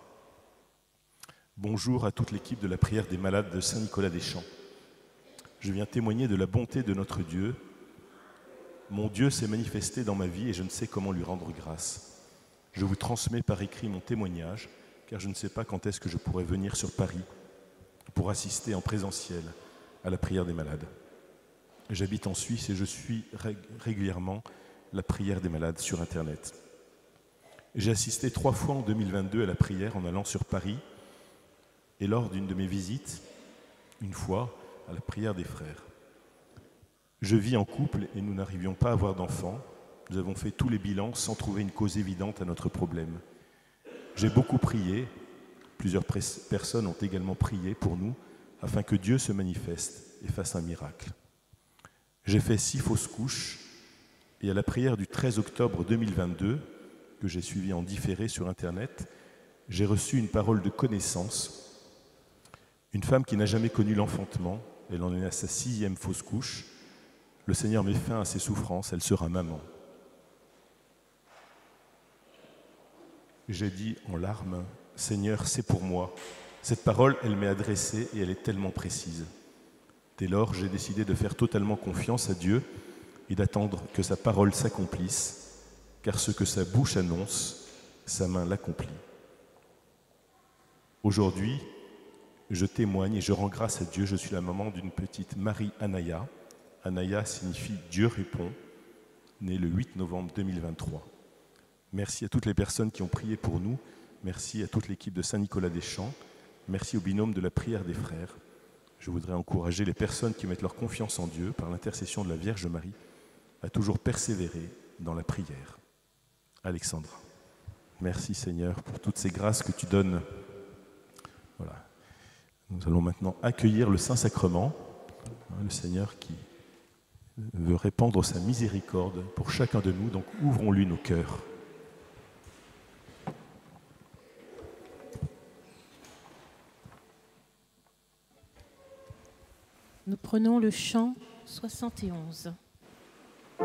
Bonjour à toute l'équipe de la prière des malades de Saint-Nicolas-des-Champs. Je viens témoigner de la bonté de notre Dieu. Mon Dieu s'est manifesté dans ma vie et je ne sais comment lui rendre grâce. Je vous transmets par écrit mon témoignage, car je ne sais pas quand est-ce que je pourrai venir sur Paris pour assister en présentiel à la prière des malades. J'habite en Suisse et je suis régulièrement la prière des malades sur Internet. J'ai assisté 3 fois en 2022 à la prière en allant sur Paris et lors d'une de mes visites, une fois, à la prière des frères. Je vis en couple et nous n'arrivions pas à avoir d'enfants. Nous avons fait tous les bilans sans trouver une cause évidente à notre problème. J'ai beaucoup prié, plusieurs personnes ont également prié pour nous afin que Dieu se manifeste et fasse un miracle. J'ai fait 6 fausses couches et à la prière du 13 octobre 2022, que j'ai suivie en différé sur Internet, j'ai reçu une parole de connaissance. Une femme qui n'a jamais connu l'enfantement, elle en est à sa 6e fausse couche. Le Seigneur met fin à ses souffrances, elle sera maman. J'ai dit en larmes, « Seigneur, c'est pour moi. » Cette parole, elle m'est adressée et elle est tellement précise. Dès lors, j'ai décidé de faire totalement confiance à Dieu et d'attendre que sa parole s'accomplisse, car ce que sa bouche annonce, sa main l'accomplit. Aujourd'hui, je témoigne et je rends grâce à Dieu. Je suis la maman d'une petite Marie Anaya. Anaya signifie « Dieu répond », née le 8 novembre 2023. Merci à toutes les personnes qui ont prié pour nous. Merci à toute l'équipe de Saint-Nicolas-des-Champs. Merci au binôme de la prière des frères. Je voudrais encourager les personnes qui mettent leur confiance en Dieu par l'intercession de la Vierge Marie à toujours persévérer dans la prière. Alexandra, merci Seigneur pour toutes ces grâces que tu donnes. Voilà. Nous allons maintenant accueillir le Saint-Sacrement, le Seigneur qui veut répandre sa miséricorde pour chacun de nous, donc ouvrons-lui nos cœurs. Nous prenons le chant 71. Oh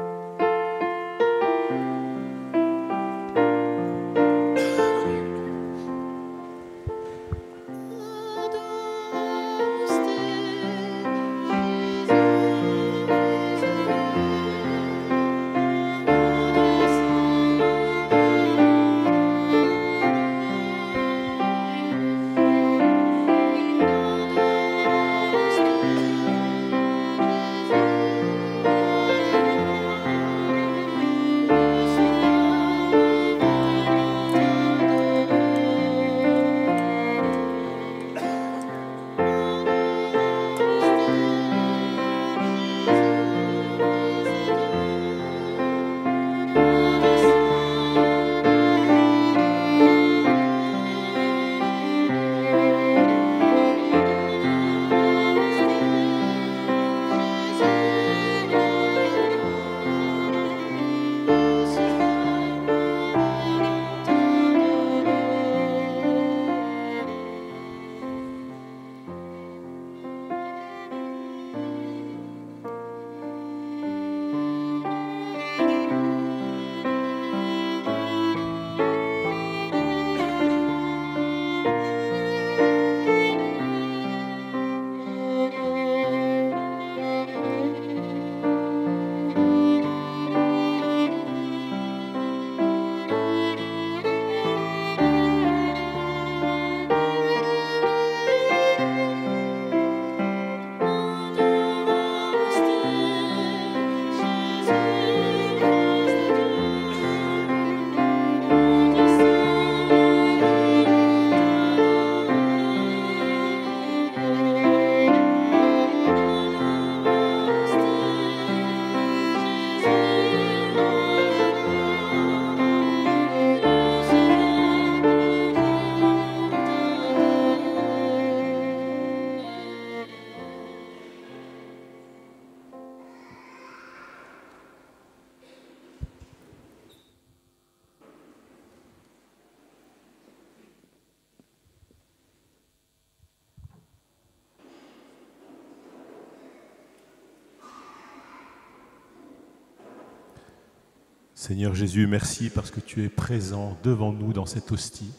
Seigneur Jésus, merci parce que tu es présent devant nous dans cette hostie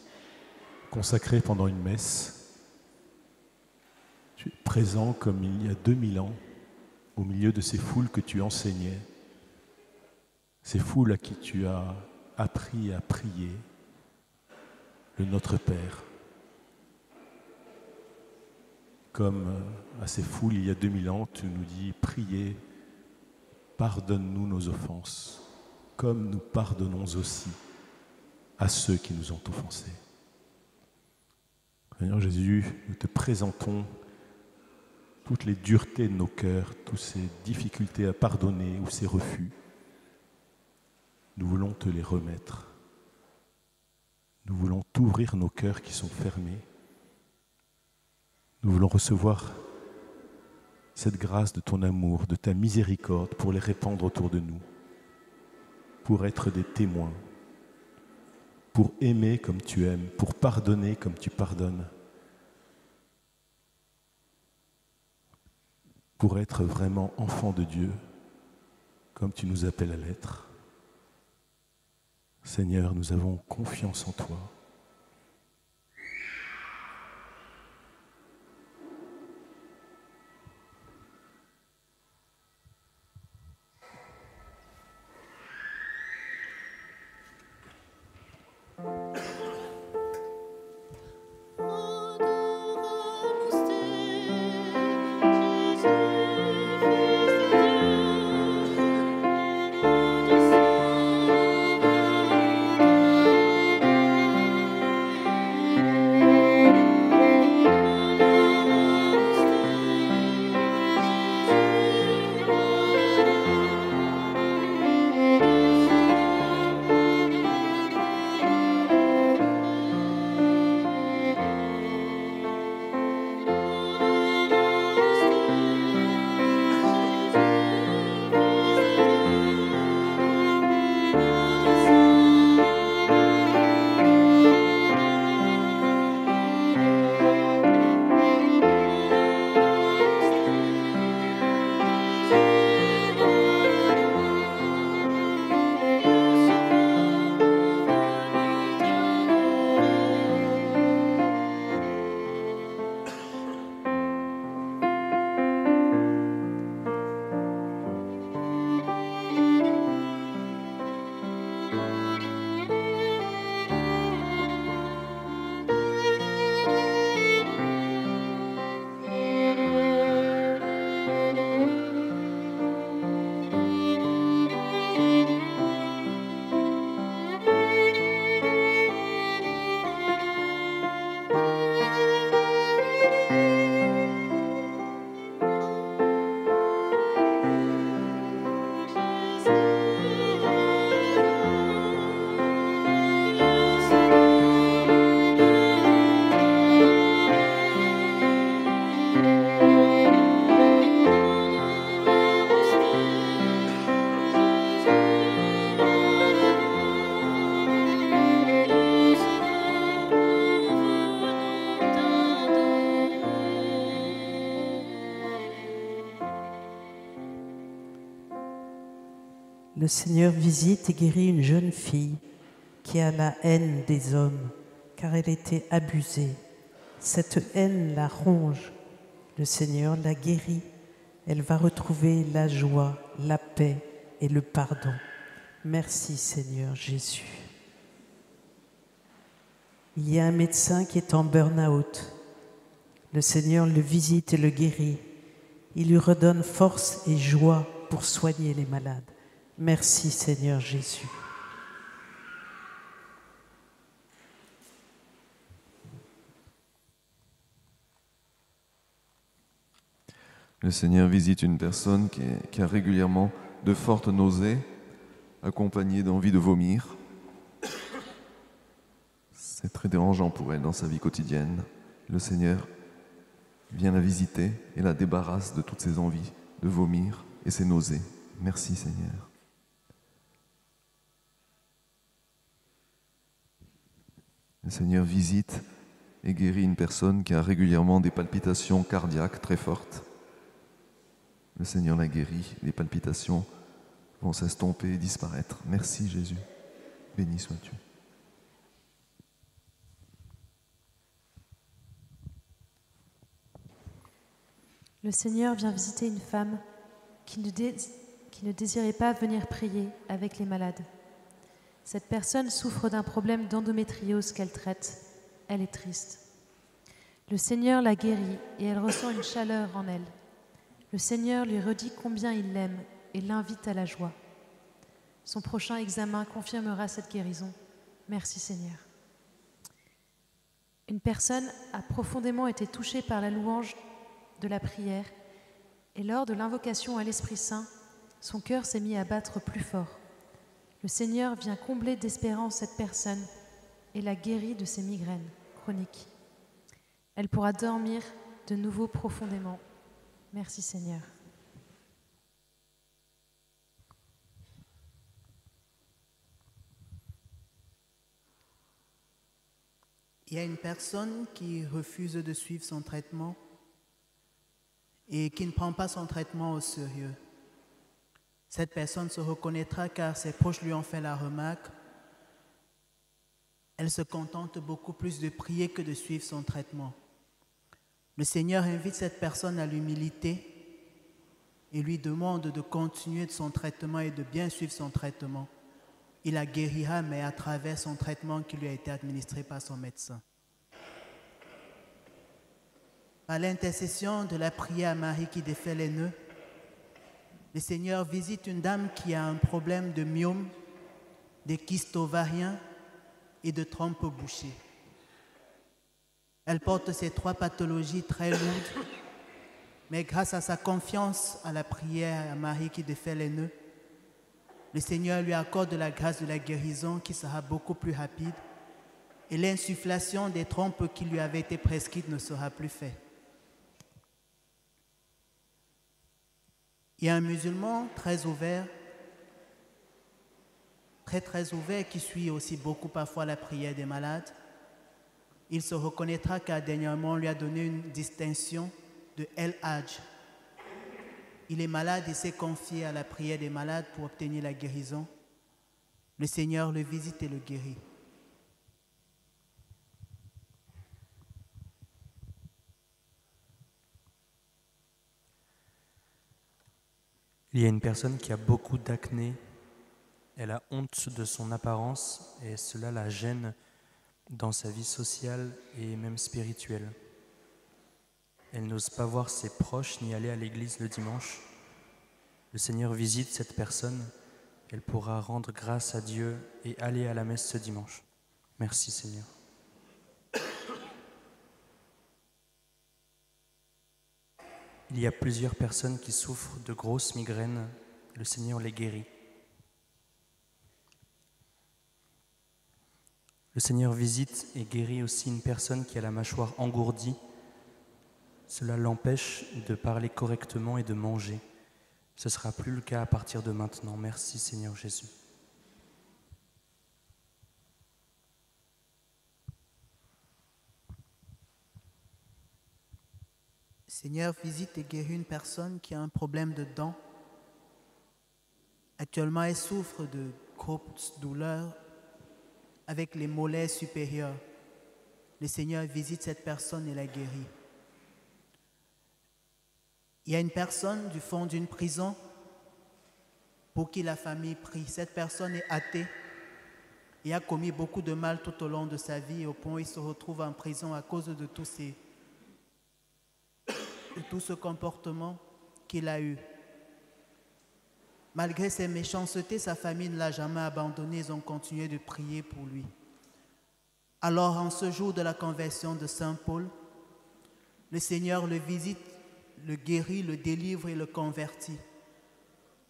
consacrée pendant une messe. Tu es présent comme il y a 2000 ans au milieu de ces foules que tu enseignais, ces foules à qui tu as appris à prier le Notre Père. Comme à ces foules il y a 2000 ans, tu nous dis « Priez, pardonne-nous nos offenses, comme nous pardonnons aussi à ceux qui nous ont offensés. » Seigneur Jésus, nous te présentons toutes les duretés de nos cœurs, toutes ces difficultés à pardonner ou ces refus. Nous voulons te les remettre. Nous voulons t'ouvrir nos cœurs qui sont fermés. Nous voulons recevoir cette grâce de ton amour, de ta miséricorde pour les répandre autour de nous, pour être des témoins, pour aimer comme tu aimes, pour pardonner comme tu pardonnes, pour être vraiment enfant de Dieu, comme tu nous appelles à l'être. Seigneur, nous avons confiance en toi. Le Seigneur visite et guérit une jeune fille qui a la haine des hommes, car elle était abusée. Cette haine la ronge. Le Seigneur la guérit. Elle va retrouver la joie, la paix et le pardon. Merci Seigneur Jésus. Il y a un médecin qui est en burn-out. Le Seigneur le visite et le guérit. Il lui redonne force et joie pour soigner les malades. Merci Seigneur Jésus. Le Seigneur visite une personne qui a régulièrement de fortes nausées, accompagnées d'envie de vomir. C'est très dérangeant pour elle dans sa vie quotidienne. Le Seigneur vient la visiter et la débarrasse de toutes ses envies de vomir et ses nausées. Merci Seigneur. Le Seigneur visite et guérit une personne qui a régulièrement des palpitations cardiaques très fortes. Le Seigneur la guérit. Les palpitations vont s'estomper et disparaître. Merci Jésus. Béni sois-tu. Le Seigneur vient visiter une femme qui ne désirait pas venir prier avec les malades. Cette personne souffre d'un problème d'endométriose qu'elle traite. Elle est triste. Le Seigneur la guérit et elle ressent une chaleur en elle. Le Seigneur lui redit combien il l'aime et l'invite à la joie. Son prochain examen confirmera cette guérison. Merci Seigneur. Une personne a profondément été touchée par la louange de la prière et lors de l'invocation à l'Esprit Saint, son cœur s'est mis à battre plus fort. Le Seigneur vient combler d'espérance cette personne et la guérit de ses migraines chroniques. Elle pourra dormir de nouveau profondément. Merci Seigneur. Il y a une personne qui refuse de suivre son traitement et qui ne prend pas son traitement au sérieux. Cette personne se reconnaîtra car ses proches lui ont fait la remarque. Elle se contente beaucoup plus de prier que de suivre son traitement. Le Seigneur invite cette personne à l'humilité et lui demande de continuer son traitement et de bien suivre son traitement. Il la guérira, mais à travers son traitement qui lui a été administré par son médecin. Par l'intercession de la prière à Marie qui défait les nœuds, le Seigneur visite une dame qui a un problème de myome, de kystes ovariens et de trompes bouchées. Elle porte ces 3 pathologies très lourdes, mais grâce à sa confiance à la prière à Marie qui défait les nœuds, le Seigneur lui accorde la grâce de la guérison qui sera beaucoup plus rapide et l'insufflation des trompes qui lui avaient été prescrites ne sera plus faite. Il y a un musulman très ouvert, très ouvert, qui suit aussi beaucoup parfois la prière des malades. Il se reconnaîtra car dernièrement on lui a donné une distinction de El Hajj. Il est malade et s'est confié à la prière des malades pour obtenir la guérison. Le Seigneur le visite et le guérit. Il y a une personne qui a beaucoup d'acné. Elle a honte de son apparence et cela la gêne dans sa vie sociale et même spirituelle. Elle n'ose pas voir ses proches ni aller à l'église le dimanche. Le Seigneur visite cette personne. Elle pourra rendre grâce à Dieu et aller à la messe ce dimanche. Merci Seigneur. Il y a plusieurs personnes qui souffrent de grosses migraines. Le Seigneur les guérit. Le Seigneur visite et guérit aussi une personne qui a la mâchoire engourdie. Cela l'empêche de parler correctement et de manger. Ce ne sera plus le cas à partir de maintenant. Merci Seigneur Jésus. Seigneur, visite et guérit une personne qui a un problème de dents. Actuellement, elle souffre de grosses douleurs avec les mollets supérieurs. Le Seigneur visite cette personne et la guérit. Il y a une personne du fond d'une prison pour qui la famille prie. Cette personne est athée et a commis beaucoup de mal tout au long de sa vie, au point où il se retrouve en prison à cause de tout ce comportement qu'il a eu. Malgré ses méchancetés, sa famille ne l'a jamais abandonné. Ils ont continué de prier pour lui. Alors, en ce jour de la conversion de Saint Paul, le Seigneur le visite, le guérit, le délivre et le convertit.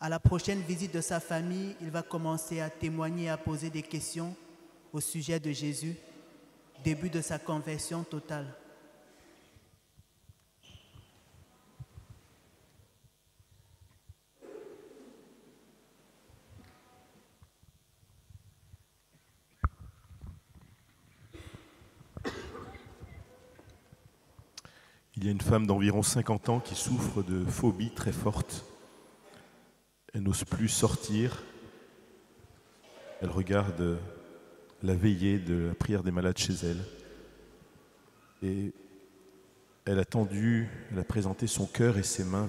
À la prochaine visite de sa famille, il va commencer à témoigner, à poser des questions au sujet de Jésus, début de sa conversion totale. Il y a une femme d'environ 50 ans qui souffre de phobie très forte. Elle n'ose plus sortir. Elle regarde la veillée de la prière des malades chez elle. Et elle a présenté son cœur et ses mains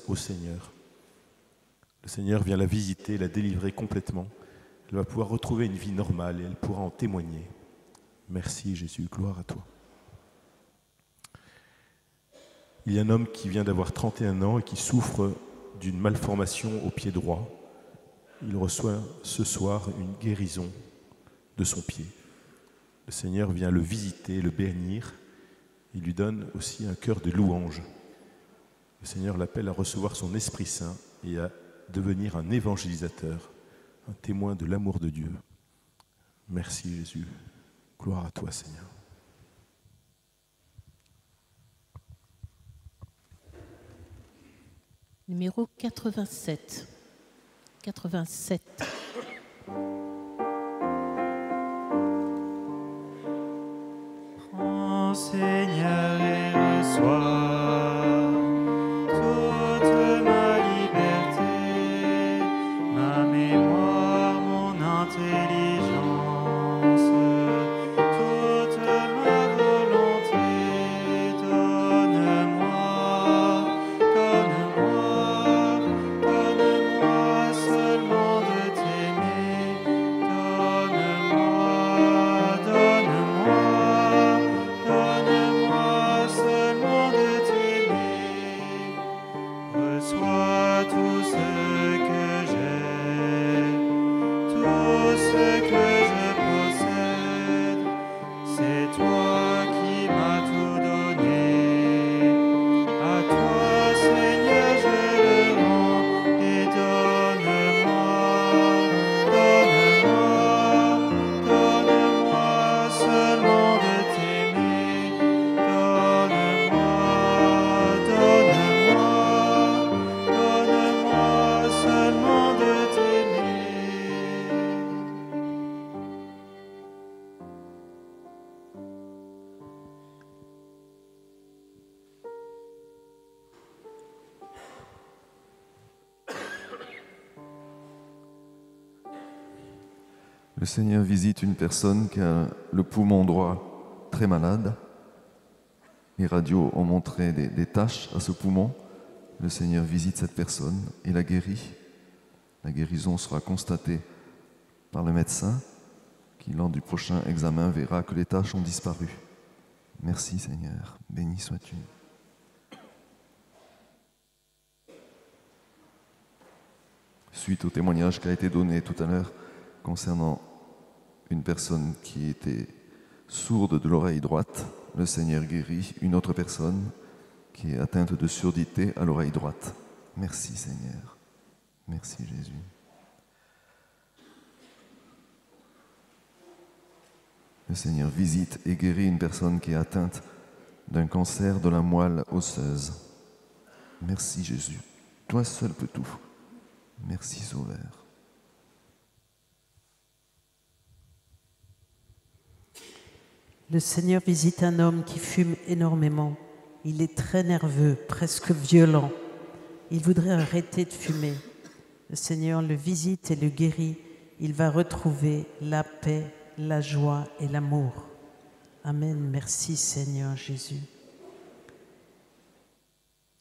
au Seigneur. Le Seigneur vient la visiter, la délivrer complètement. Elle va pouvoir retrouver une vie normale et elle pourra en témoigner. Merci Jésus, gloire à toi. Il y a un homme qui vient d'avoir 31 ans et qui souffre d'une malformation au pied droit. Il reçoit ce soir une guérison de son pied. Le Seigneur vient le visiter, le bénir. Il lui donne aussi un cœur de louange. Le Seigneur l'appelle à recevoir son Esprit Saint et à devenir un évangélisateur, un témoin de l'amour de Dieu. Merci Jésus. Gloire à toi Seigneur. Numéro 87. 87. Prends Seigneur et reçois toute ma liberté, ma mémoire, mon intelligence, toute ma volonté. Donne-moi seulement de t'aimer. Donne-moi seulement de t'aimer. Reçois tout ce que j'ai, tout ce que je possède. C'est toi qui m'as tout donné. À toi, Seigneur, je le rends. Et donne-moi seulement de t'aimer. Donne-moi seulement de t'aimer. Le Seigneur visite une personne qui a le poumon droit très malade. Les radios ont montré des taches à ce poumon. Le Seigneur visite cette personne et la guérit. La guérison sera constatée par le médecin qui, lors du prochain examen, verra que les taches ont disparu. Merci Seigneur, béni sois-tu. Suite au témoignage qui a été donné tout à l'heure concernant une personne qui était sourde de l'oreille droite, le Seigneur guérit une autre personne qui est atteinte de surdité à l'oreille droite. Merci Seigneur. Merci Jésus. Le Seigneur visite et guérit une personne qui est atteinte d'un cancer de la moelle osseuse. Merci Jésus. Toi seul peux tout. Merci Sauveur. Le Seigneur visite un homme qui fume énormément. Il est très nerveux, presque violent. Il voudrait arrêter de fumer. Le Seigneur le visite et le guérit. Il va retrouver la paix, la joie et l'amour. Amen. Merci Seigneur Jésus.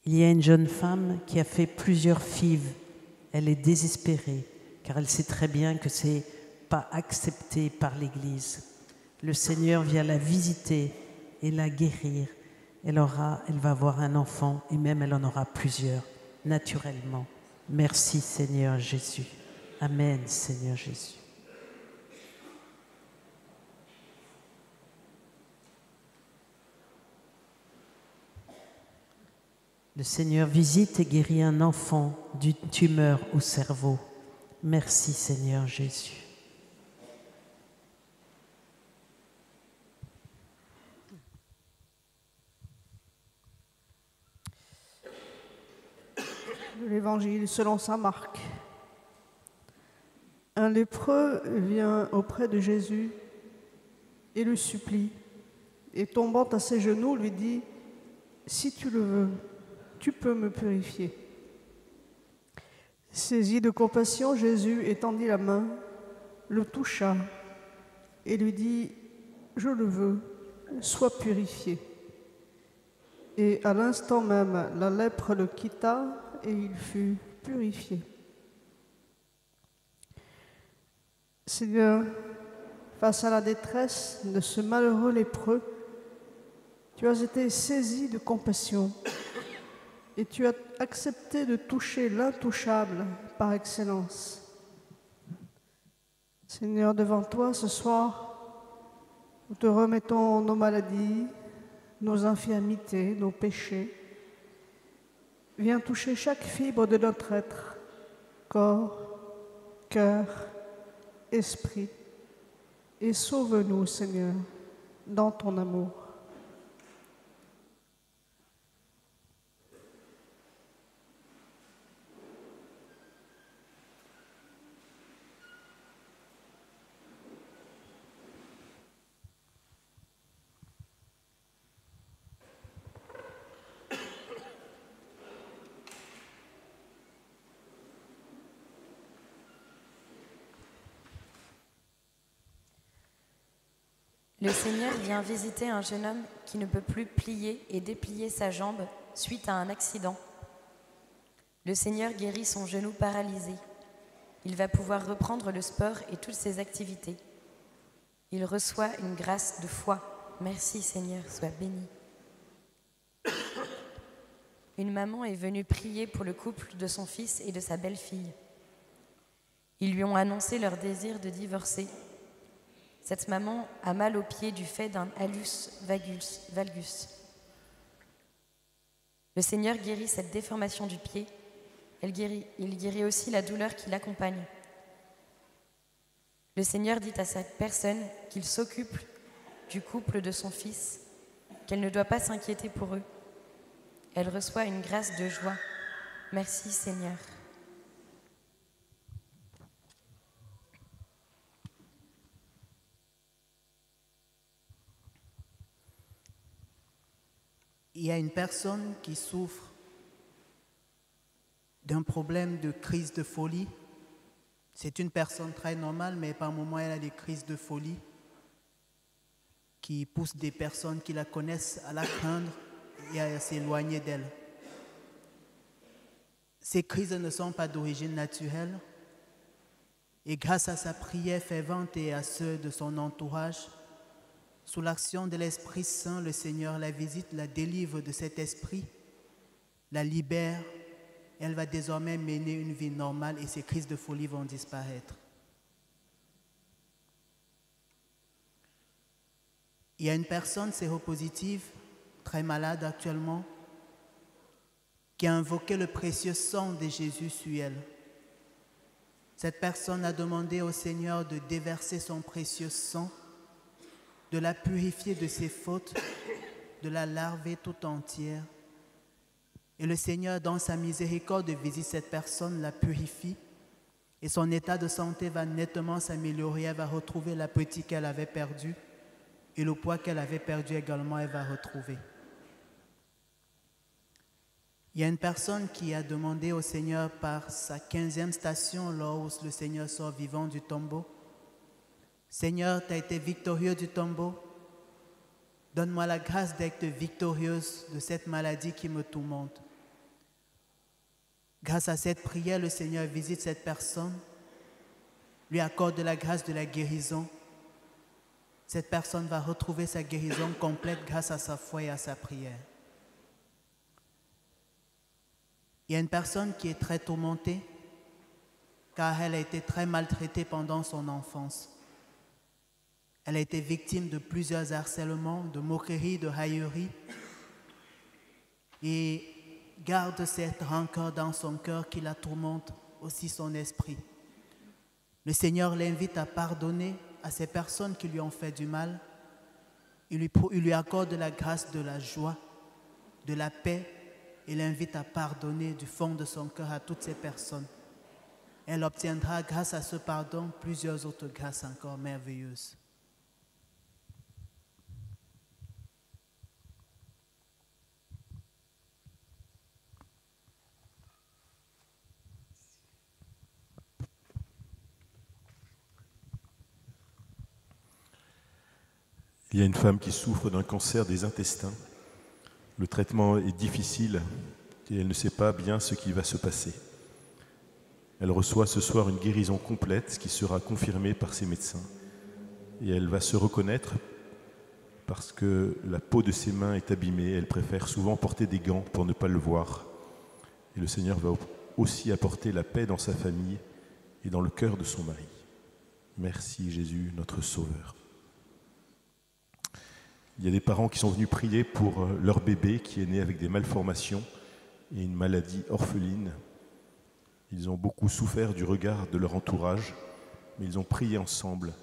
Il y a une jeune femme qui a fait plusieurs FIV. Elle est désespérée car elle sait très bien que ce n'est pas accepté par l'Église. Le Seigneur vient la visiter et la guérir. Elle va avoir un enfant et même elle en aura plusieurs, naturellement. Merci Seigneur Jésus. Amen Seigneur Jésus. Le Seigneur visite et guérit un enfant d'une tumeur au cerveau. Merci Seigneur Jésus. L'Évangile selon saint Marc. Un lépreux vient auprès de Jésus et le supplie, et tombant à ses genoux, lui dit « Si tu le veux, tu peux me purifier. » Saisi de compassion, Jésus étendit la main, le toucha et lui dit « Je le veux, sois purifié ». Et à l'instant même, la lèpre le quitta et il fut purifié. Seigneur, face à la détresse de ce malheureux lépreux, tu as été saisi de compassion et tu as accepté de toucher l'intouchable par excellence. Seigneur, devant toi ce soir, nous te remettons nos maladies, nos infirmités, nos péchés. Viens toucher chaque fibre de notre être, corps, cœur, esprit, et sauve-nous, Seigneur, dans ton amour. Le Seigneur vient visiter un jeune homme qui ne peut plus plier et déplier sa jambe suite à un accident. Le Seigneur guérit son genou paralysé. Il va pouvoir reprendre le sport et toutes ses activités. Il reçoit une grâce de foi. Merci Seigneur, sois béni. Une maman est venue prier pour le couple de son fils et de sa belle-fille. Ils lui ont annoncé leur désir de divorcer. Cette maman a mal au pied du fait d'un hallus valgus. Le Seigneur guérit cette déformation du pied. Il guérit aussi la douleur qui l'accompagne. Le Seigneur dit à cette personne qu'il s'occupe du couple de son fils, qu'elle ne doit pas s'inquiéter pour eux. Elle reçoit une grâce de joie. Merci Seigneur. Il y a une personne qui souffre d'un problème de crise de folie. C'est une personne très normale, mais par moments, elle a des crises de folie qui poussent des personnes qui la connaissent à la craindre et à s'éloigner d'elle. Ces crises ne sont pas d'origine naturelle et grâce à sa prière fervente et à ceux de son entourage, sous l'action de l'Esprit Saint, le Seigneur la visite, la délivre de cet esprit, la libère. Elle va désormais mener une vie normale et ses crises de folie vont disparaître. Il y a une personne séropositive, très malade actuellement, qui a invoqué le précieux sang de Jésus sur elle. Cette personne a demandé au Seigneur de déverser son précieux sang, de la purifier de ses fautes, de la laver tout entière. Et le Seigneur, dans sa miséricorde, visite cette personne, la purifie, et son état de santé va nettement s'améliorer. Elle va retrouver l'appétit qu'elle avait perdu, et le poids qu'elle avait perdu également, elle va retrouver. Il y a une personne qui a demandé au Seigneur par sa 15e station, lors où le Seigneur sort vivant du tombeau, Seigneur, tu as été victorieux du tombeau. Donne-moi la grâce d'être victorieuse de cette maladie qui me tourmente. Grâce à cette prière, le Seigneur visite cette personne, lui accorde la grâce de la guérison. Cette personne va retrouver sa guérison complète grâce à sa foi et à sa prière. Il y a une personne qui est très tourmentée car elle a été très maltraitée pendant son enfance. Elle a été victime de plusieurs harcèlements, de moqueries, de railleries et garde cette rancœur dans son cœur qui la tourmente, aussi son esprit. Le Seigneur l'invite à pardonner à ces personnes qui lui ont fait du mal. Il lui accorde la grâce de la joie, de la paix et l'invite à pardonner du fond de son cœur à toutes ces personnes. Elle obtiendra grâce à ce pardon plusieurs autres grâces encore merveilleuses. Il y a une femme qui souffre d'un cancer des intestins. Le traitement est difficile et elle ne sait pas bien ce qui va se passer. Elle reçoit ce soir une guérison complète qui sera confirmée par ses médecins. Et elle va se reconnaître parce que la peau de ses mains est abîmée. Elle préfère souvent porter des gants pour ne pas le voir. Et le Seigneur va aussi apporter la paix dans sa famille et dans le cœur de son mari. Merci Jésus, notre Sauveur. Il y a des parents qui sont venus prier pour leur bébé qui est né avec des malformations et une maladie orpheline. Ils ont beaucoup souffert du regard de leur entourage, mais ils ont prié ensemble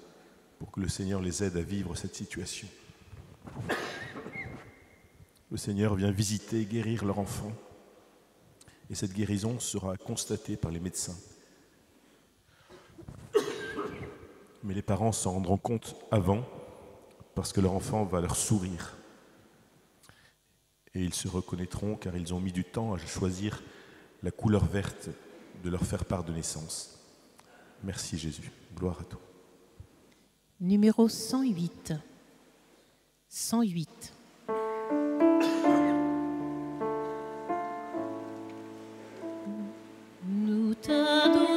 pour que le Seigneur les aide à vivre cette situation. Le Seigneur vient visiter et guérir leur enfant, et cette guérison sera constatée par les médecins. Mais les parents s'en rendront compte avant, parce que leur enfant va leur sourire. Et ils se reconnaîtront car ils ont mis du temps à choisir la couleur verte de leur faire part de naissance. Merci Jésus. Gloire à toi. Numéro 108. 108. Nous t'adorons.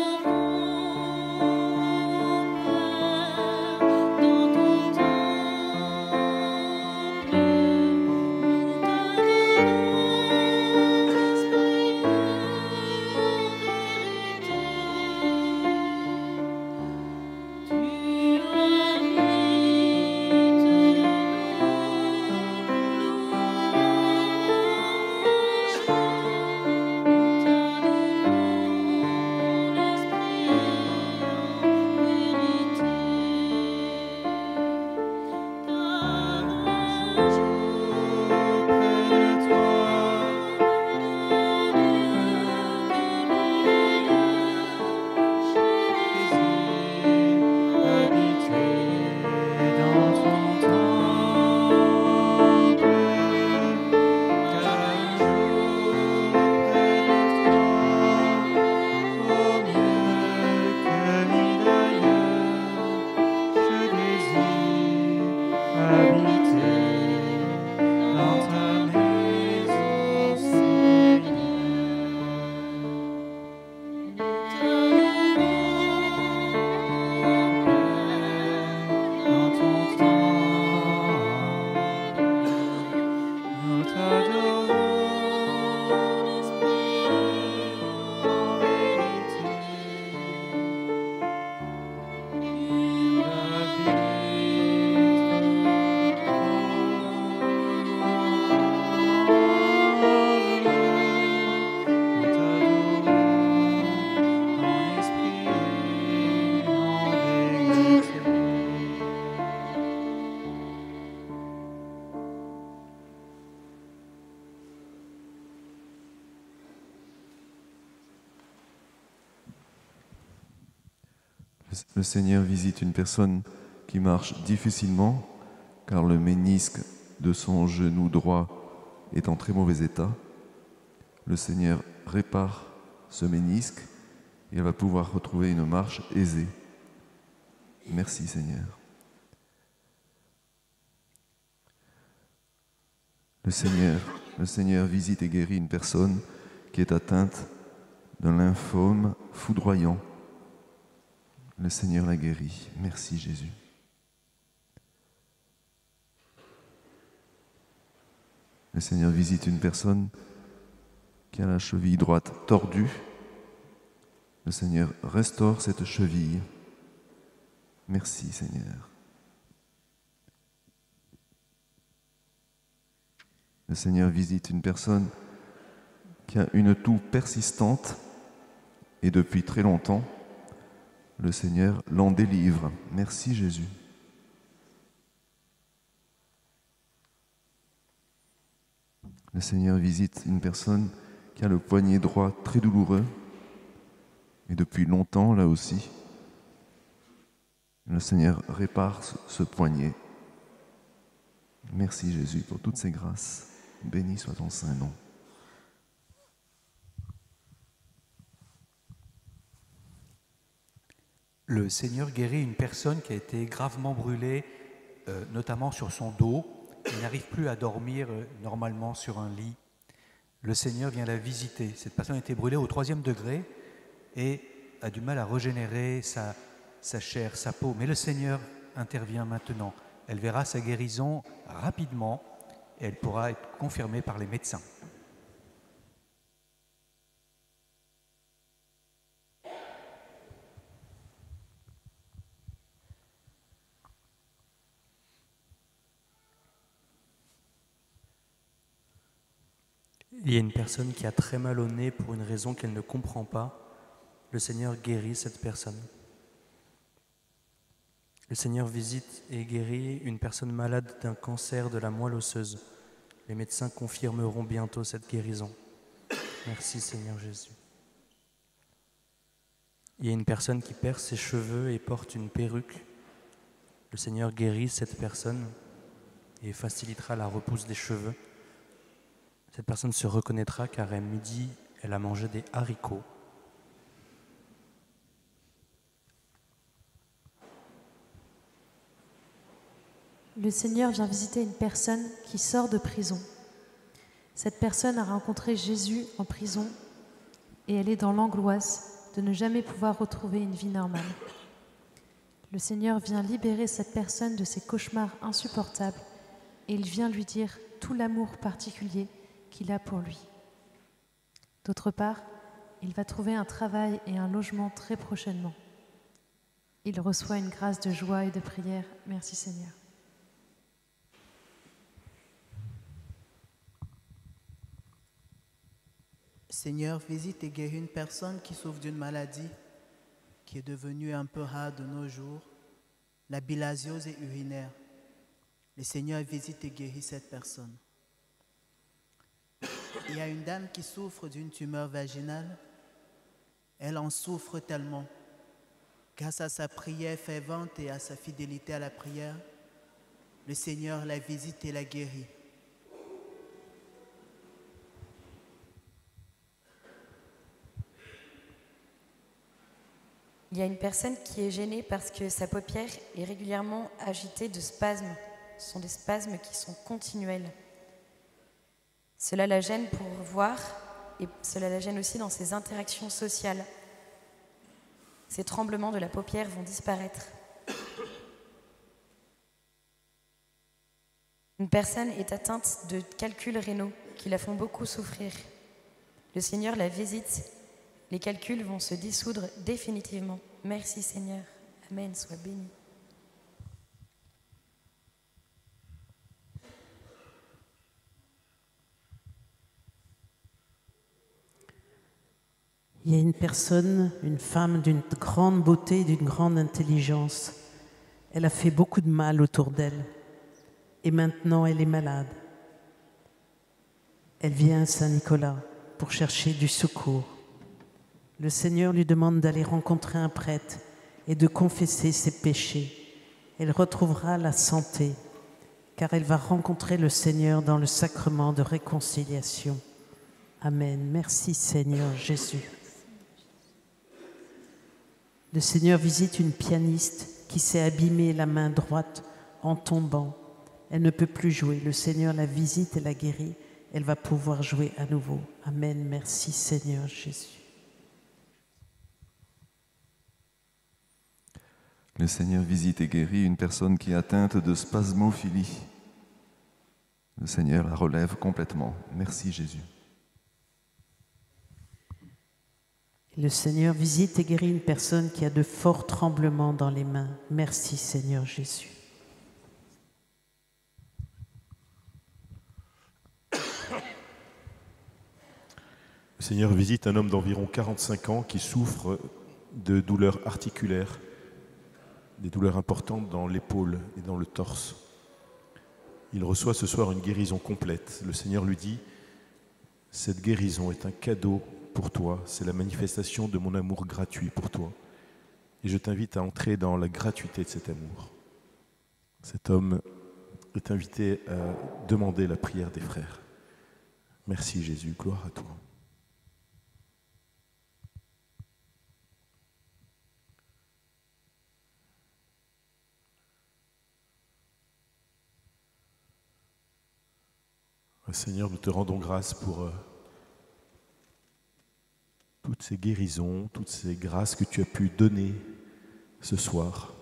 Le Seigneur visite une personne qui marche difficilement car le ménisque de son genou droit est en très mauvais état. Le Seigneur répare ce ménisque et elle va pouvoir retrouver une marche aisée. Merci Seigneur. Le Seigneur visite et guérit une personne qui est atteinte d'un lymphome foudroyant. Le Seigneur la guérit. Merci Jésus. Le Seigneur visite une personne qui a la cheville droite tordue. Le Seigneur restaure cette cheville. Merci Seigneur. Le Seigneur visite une personne qui a une toux persistante et depuis très longtemps, le Seigneur l'en délivre. Merci Jésus. Le Seigneur visite une personne qui a le poignet droit très douloureux et depuis longtemps là aussi. Le Seigneur répare ce poignet. Merci Jésus pour toutes ces grâces. Béni soit ton saint nom. Le Seigneur guérit une personne qui a été gravement brûlée notamment sur son dos. Il n'arrive plus à dormir normalement sur un lit. Le Seigneur vient la visiter. Cette personne a été brûlée au 3e degré et a du mal à régénérer sa chair, sa peau. Mais le Seigneur intervient maintenant. Elle verra sa guérison rapidement et elle pourra être confirmée par les médecins. Il y a une personne qui a très mal au nez pour une raison qu'elle ne comprend pas. Le Seigneur guérit cette personne. Le Seigneur visite et guérit une personne malade d'un cancer de la moelle osseuse. Les médecins confirmeront bientôt cette guérison. Merci Seigneur Jésus. Il y a une personne qui perd ses cheveux et porte une perruque. Le Seigneur guérit cette personne et facilitera la repousse des cheveux. Cette personne se reconnaîtra car à midi, elle a mangé des haricots. Le Seigneur vient visiter une personne qui sort de prison. Cette personne a rencontré Jésus en prison et elle est dans l'angoisse de ne jamais pouvoir retrouver une vie normale. Le Seigneur vient libérer cette personne de ses cauchemars insupportables et il vient lui dire tout l'amour particulier qu'il a pour lui. D'autre part, il va trouver un travail et un logement très prochainement. Il reçoit une grâce de joie et de prière. Merci Seigneur. Seigneur, visite et guéris une personne qui souffre d'une maladie qui est devenue un peu rare de nos jours, la bilharziose urinaire. Le Seigneur visite et guérit cette personne. Il y a une dame qui souffre d'une tumeur vaginale. Elle en souffre tellement. Grâce à sa prière fervente et à sa fidélité à la prière, le Seigneur la visite et la guérit. Il y a une personne qui est gênée parce que sa paupière est régulièrement agitée de spasmes. Ce sont des spasmes qui sont continuels. Cela la gêne pour voir et cela la gêne aussi dans ses interactions sociales. Ces tremblements de la paupière vont disparaître. Une personne est atteinte de calculs rénaux qui la font beaucoup souffrir. Le Seigneur la visite. Les calculs vont se dissoudre définitivement. Merci Seigneur. Amen. Sois béni. Il y a une personne, une femme d'une grande beauté, d'une grande intelligence. Elle a fait beaucoup de mal autour d'elle. Et maintenant, elle est malade. Elle vient à Saint-Nicolas pour chercher du secours. Le Seigneur lui demande d'aller rencontrer un prêtre et de confesser ses péchés. Elle retrouvera la santé, car elle va rencontrer le Seigneur dans le sacrement de réconciliation. Amen. Merci Seigneur Jésus. Le Seigneur visite une pianiste qui s'est abîmée la main droite en tombant. Elle ne peut plus jouer. Le Seigneur la visite et la guérit. Elle va pouvoir jouer à nouveau. Amen. Merci Seigneur Jésus. Le Seigneur visite et guérit une personne qui est atteinte de spasmophilie. Le Seigneur la relève complètement. Merci Jésus. Le Seigneur visite et guérit une personne qui a de forts tremblements dans les mains. Merci Seigneur Jésus. Le Seigneur visite un homme d'environ 45 ans qui souffre de douleurs articulaires, des douleurs importantes dans l'épaule et dans le torse. Il reçoit ce soir une guérison complète. Le Seigneur lui dit « Cette guérison est un cadeau pour toi, c'est la manifestation de mon amour gratuit pour toi. Et je t'invite à entrer dans la gratuité de cet amour. » Cet homme est invité à demander la prière des frères. Merci Jésus, gloire à toi. Seigneur, nous te rendons grâce pour toutes ces guérisons, toutes ces grâces que tu as pu donner ce soir.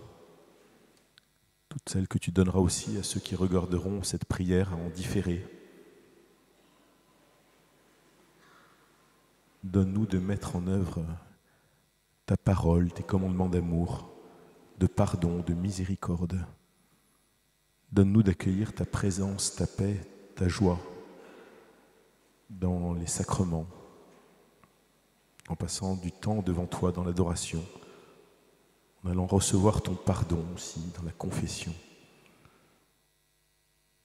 Toutes celles que tu donneras aussi à ceux qui regarderont cette prière en différé. Donne-nous de mettre en œuvre ta parole, tes commandements d'amour, de pardon, de miséricorde. Donne-nous d'accueillir ta présence, ta paix, ta joie dans les sacrements, en passant du temps devant toi dans l'adoration, en allant recevoir ton pardon aussi dans la confession,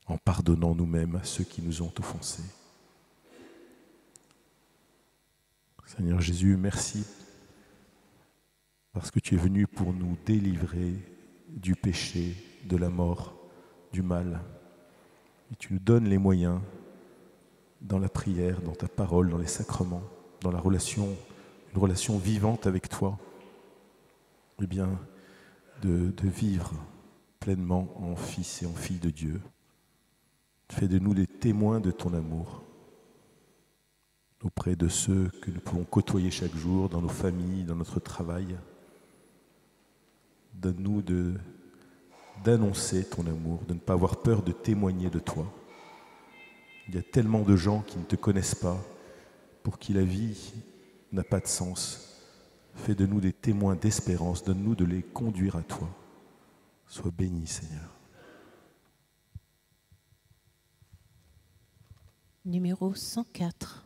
en pardonnant nous-mêmes à ceux qui nous ont offensés. Seigneur Jésus, merci parce que tu es venu pour nous délivrer du péché, de la mort, du mal. Et tu nous donnes les moyens dans la prière, dans ta parole, dans les sacrements, dans la relation, une relation vivante avec toi, eh bien, de vivre pleinement en fils et en filles de Dieu. Fais de nous des témoins de ton amour auprès de ceux que nous pouvons côtoyer chaque jour, dans nos familles, dans notre travail. Donne-nous d'annoncer ton amour, de ne pas avoir peur de témoigner de toi. Il y a tellement de gens qui ne te connaissent pas, pour qui la vie n'a pas de sens. Fais de nous des témoins d'espérance, donne-nous de les conduire à toi. Sois béni, Seigneur. Numéro 104.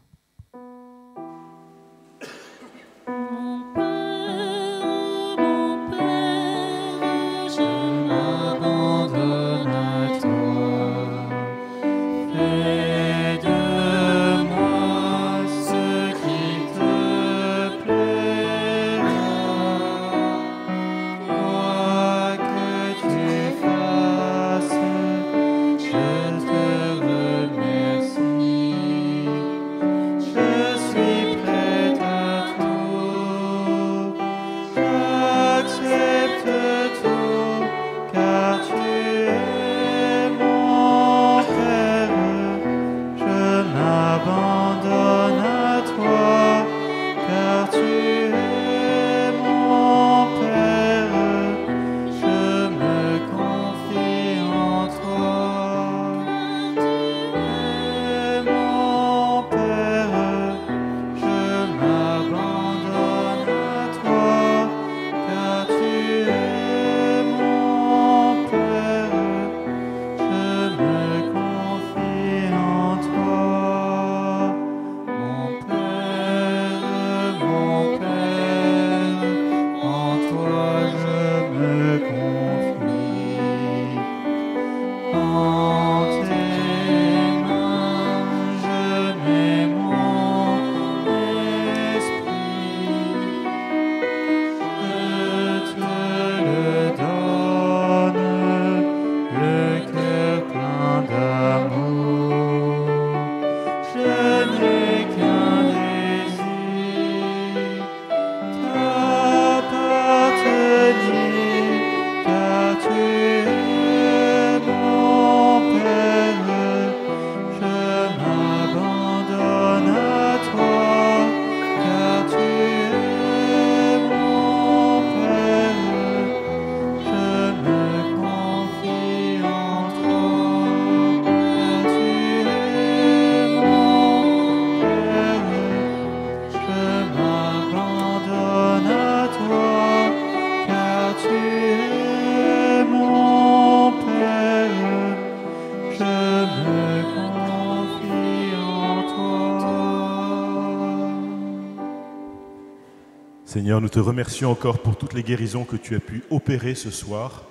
Seigneur, nous te remercions encore pour toutes les guérisons que tu as pu opérer ce soir,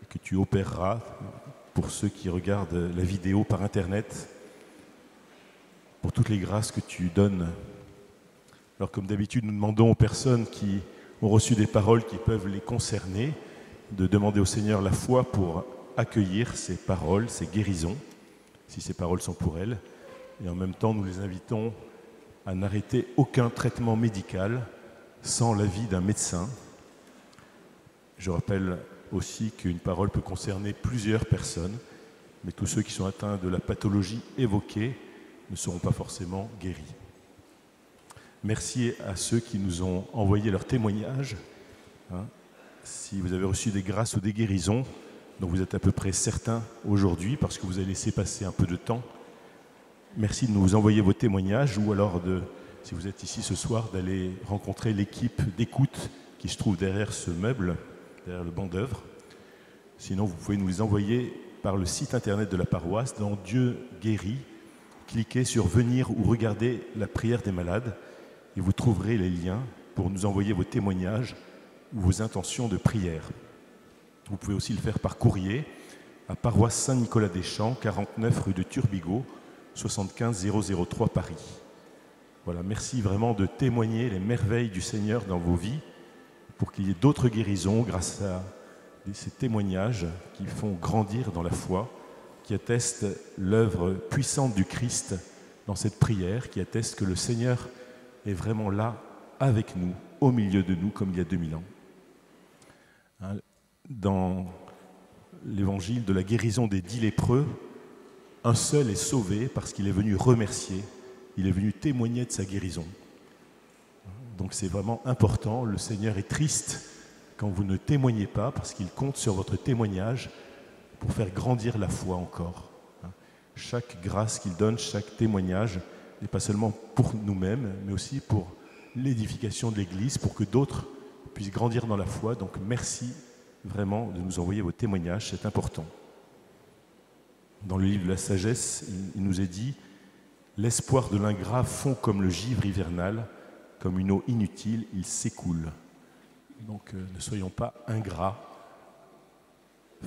que tu opéreras pour ceux qui regardent la vidéo par Internet, pour toutes les grâces que tu donnes. Alors comme d'habitude, nous demandons aux personnes qui ont reçu des paroles qui peuvent les concerner, de demander au Seigneur la foi pour accueillir ces paroles, ces guérisons, si ces paroles sont pour elles. Et en même temps, nous les invitons à n'arrêter aucun traitement médical sans l'avis d'un médecin. Je rappelle aussi qu'une parole peut concerner plusieurs personnes, mais tous ceux qui sont atteints de la pathologie évoquée ne seront pas forcément guéris. Merci à ceux qui nous ont envoyé leurs témoignages. Si vous avez reçu des grâces ou des guérisons, dont vous êtes à peu près certains aujourd'hui, parce que vous avez laissé passer un peu de temps, merci de nous envoyer vos témoignages, ou alors, si vous êtes ici ce soir, d'aller rencontrer l'équipe d'écoute qui se trouve derrière ce meuble, derrière le banc d'œuvre. Sinon, vous pouvez nous les envoyer par le site internet de la paroisse, dans Dieu guérit. Cliquez sur « Venir » ou « Regarder la prière des malades » et vous trouverez les liens pour nous envoyer vos témoignages ou vos intentions de prière. Vous pouvez aussi le faire par courrier à Paroisse Saint-Nicolas-des-Champs, 49 rue de Turbigo, 75 003 Paris. Voilà, merci vraiment de témoigner les merveilles du Seigneur dans vos vies pour qu'il y ait d'autres guérisons grâce à ces témoignages qui font grandir dans la foi, qui attestent l'œuvre puissante du Christ dans cette prière, qui attestent que le Seigneur est vraiment là avec nous, au milieu de nous, comme il y a 2000 ans. Dans l'évangile de la guérison des 10 lépreux, un seul est sauvé parce qu'il est venu remercier, il est venu témoigner de sa guérison. Donc c'est vraiment important, le Seigneur est triste quand vous ne témoignez pas, parce qu'il compte sur votre témoignage pour faire grandir la foi encore. Chaque grâce qu'il donne, chaque témoignage, n'est pas seulement pour nous-mêmes, mais aussi pour l'édification de l'Église, pour que d'autres puissent grandir dans la foi. Donc merci vraiment de nous envoyer vos témoignages, c'est important. Dans le livre de la sagesse, il nous est dit « L'espoir de l'ingrat fond comme le givre hivernal, comme une eau inutile, il s'écoule. » Donc ne soyons pas ingrats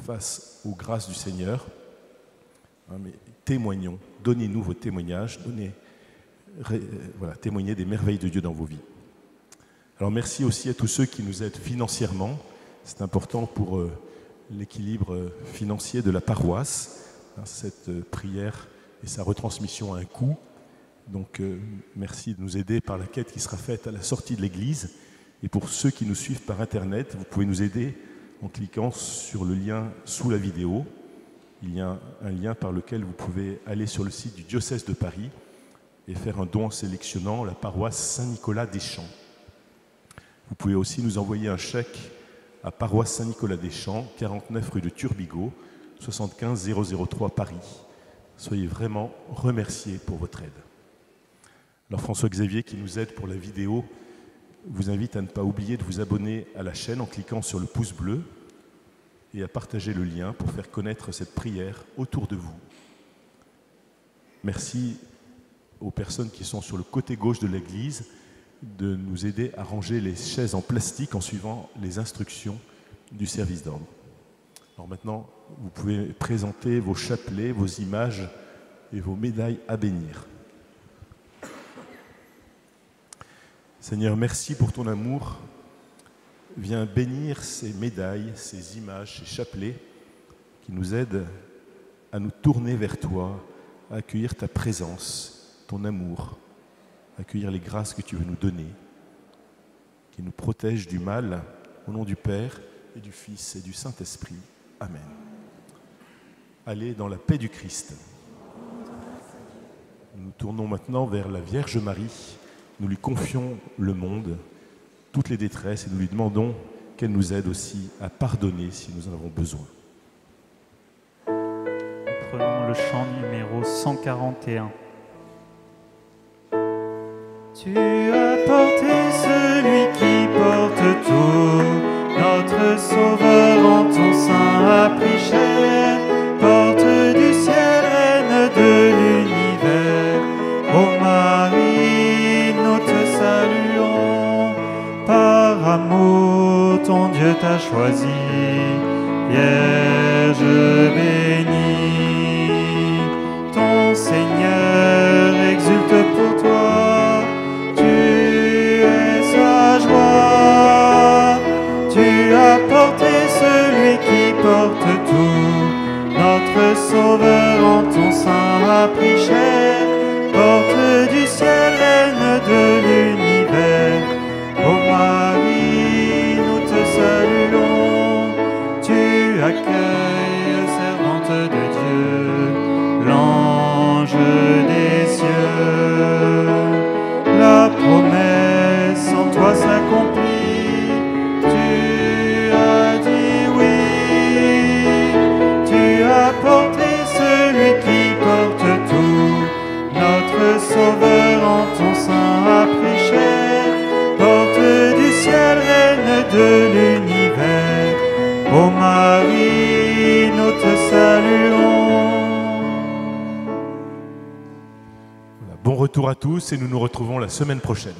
face aux grâces du Seigneur, mais témoignons, donnez-nous vos témoignages, témoignez des merveilles de Dieu dans vos vies. Alors merci aussi à tous ceux qui nous aident financièrement, c'est important pour l'équilibre financier de la paroisse. Cette prière et sa retransmission a un coût, donc merci de nous aider par la quête qui sera faite à la sortie de l'église. Et pour ceux qui nous suivent par internet, vous pouvez nous aider en cliquant sur le lien sous la vidéo. Il y a un lien par lequel vous pouvez aller sur le site du diocèse de Paris et faire un don en sélectionnant la paroisse Saint-Nicolas-des-Champs. Vous pouvez aussi nous envoyer un chèque à Paroisse Saint-Nicolas-des-Champs, 49 rue de Turbigo, 75 003 Paris. Soyez vraiment remerciés pour votre aide. Alors François-Xavier, qui nous aide pour la vidéo, vous invite à ne pas oublier de vous abonner à la chaîne en cliquant sur le pouce bleu et à partager le lien pour faire connaître cette prière autour de vous. Merci aux personnes qui sont sur le côté gauche de l'église de nous aider à ranger les chaises en plastique en suivant les instructions du service d'ordre. Alors maintenant, vous pouvez présenter vos chapelets, vos images et vos médailles à bénir. Seigneur, merci pour ton amour. Viens bénir ces médailles, ces images, ces chapelets qui nous aident à nous tourner vers toi, à accueillir ta présence, ton amour, à accueillir les grâces que tu veux nous donner, qui nous protègent du mal, au nom du Père et du Fils et du Saint-Esprit. Amen. Allez dans la paix du Christ. Nous nous tournons maintenant vers la Vierge Marie. Nous lui confions le monde, toutes les détresses, et nous lui demandons qu'elle nous aide aussi à pardonner si nous en avons besoin. Prenons le chant numéro 141. Tu as porté celui qui porte tout, notre Sauveur en ton sein a pris chair, porte du ciel, reine de l'univers. Ô Marie, nous te saluons, par amour ton Dieu t'a choisi, Vierge bénie. Ton Seigneur exulte pour toi, tu es sa joie. Tu as porté celui qui porte tout, notre Sauveur en ton sein a pris chair, porte du ciel, reine de l'univers. Ô Marie, nous te saluons, tu accueilles, servante de Dieu. retour à tous et nous nous retrouvons la semaine prochaine.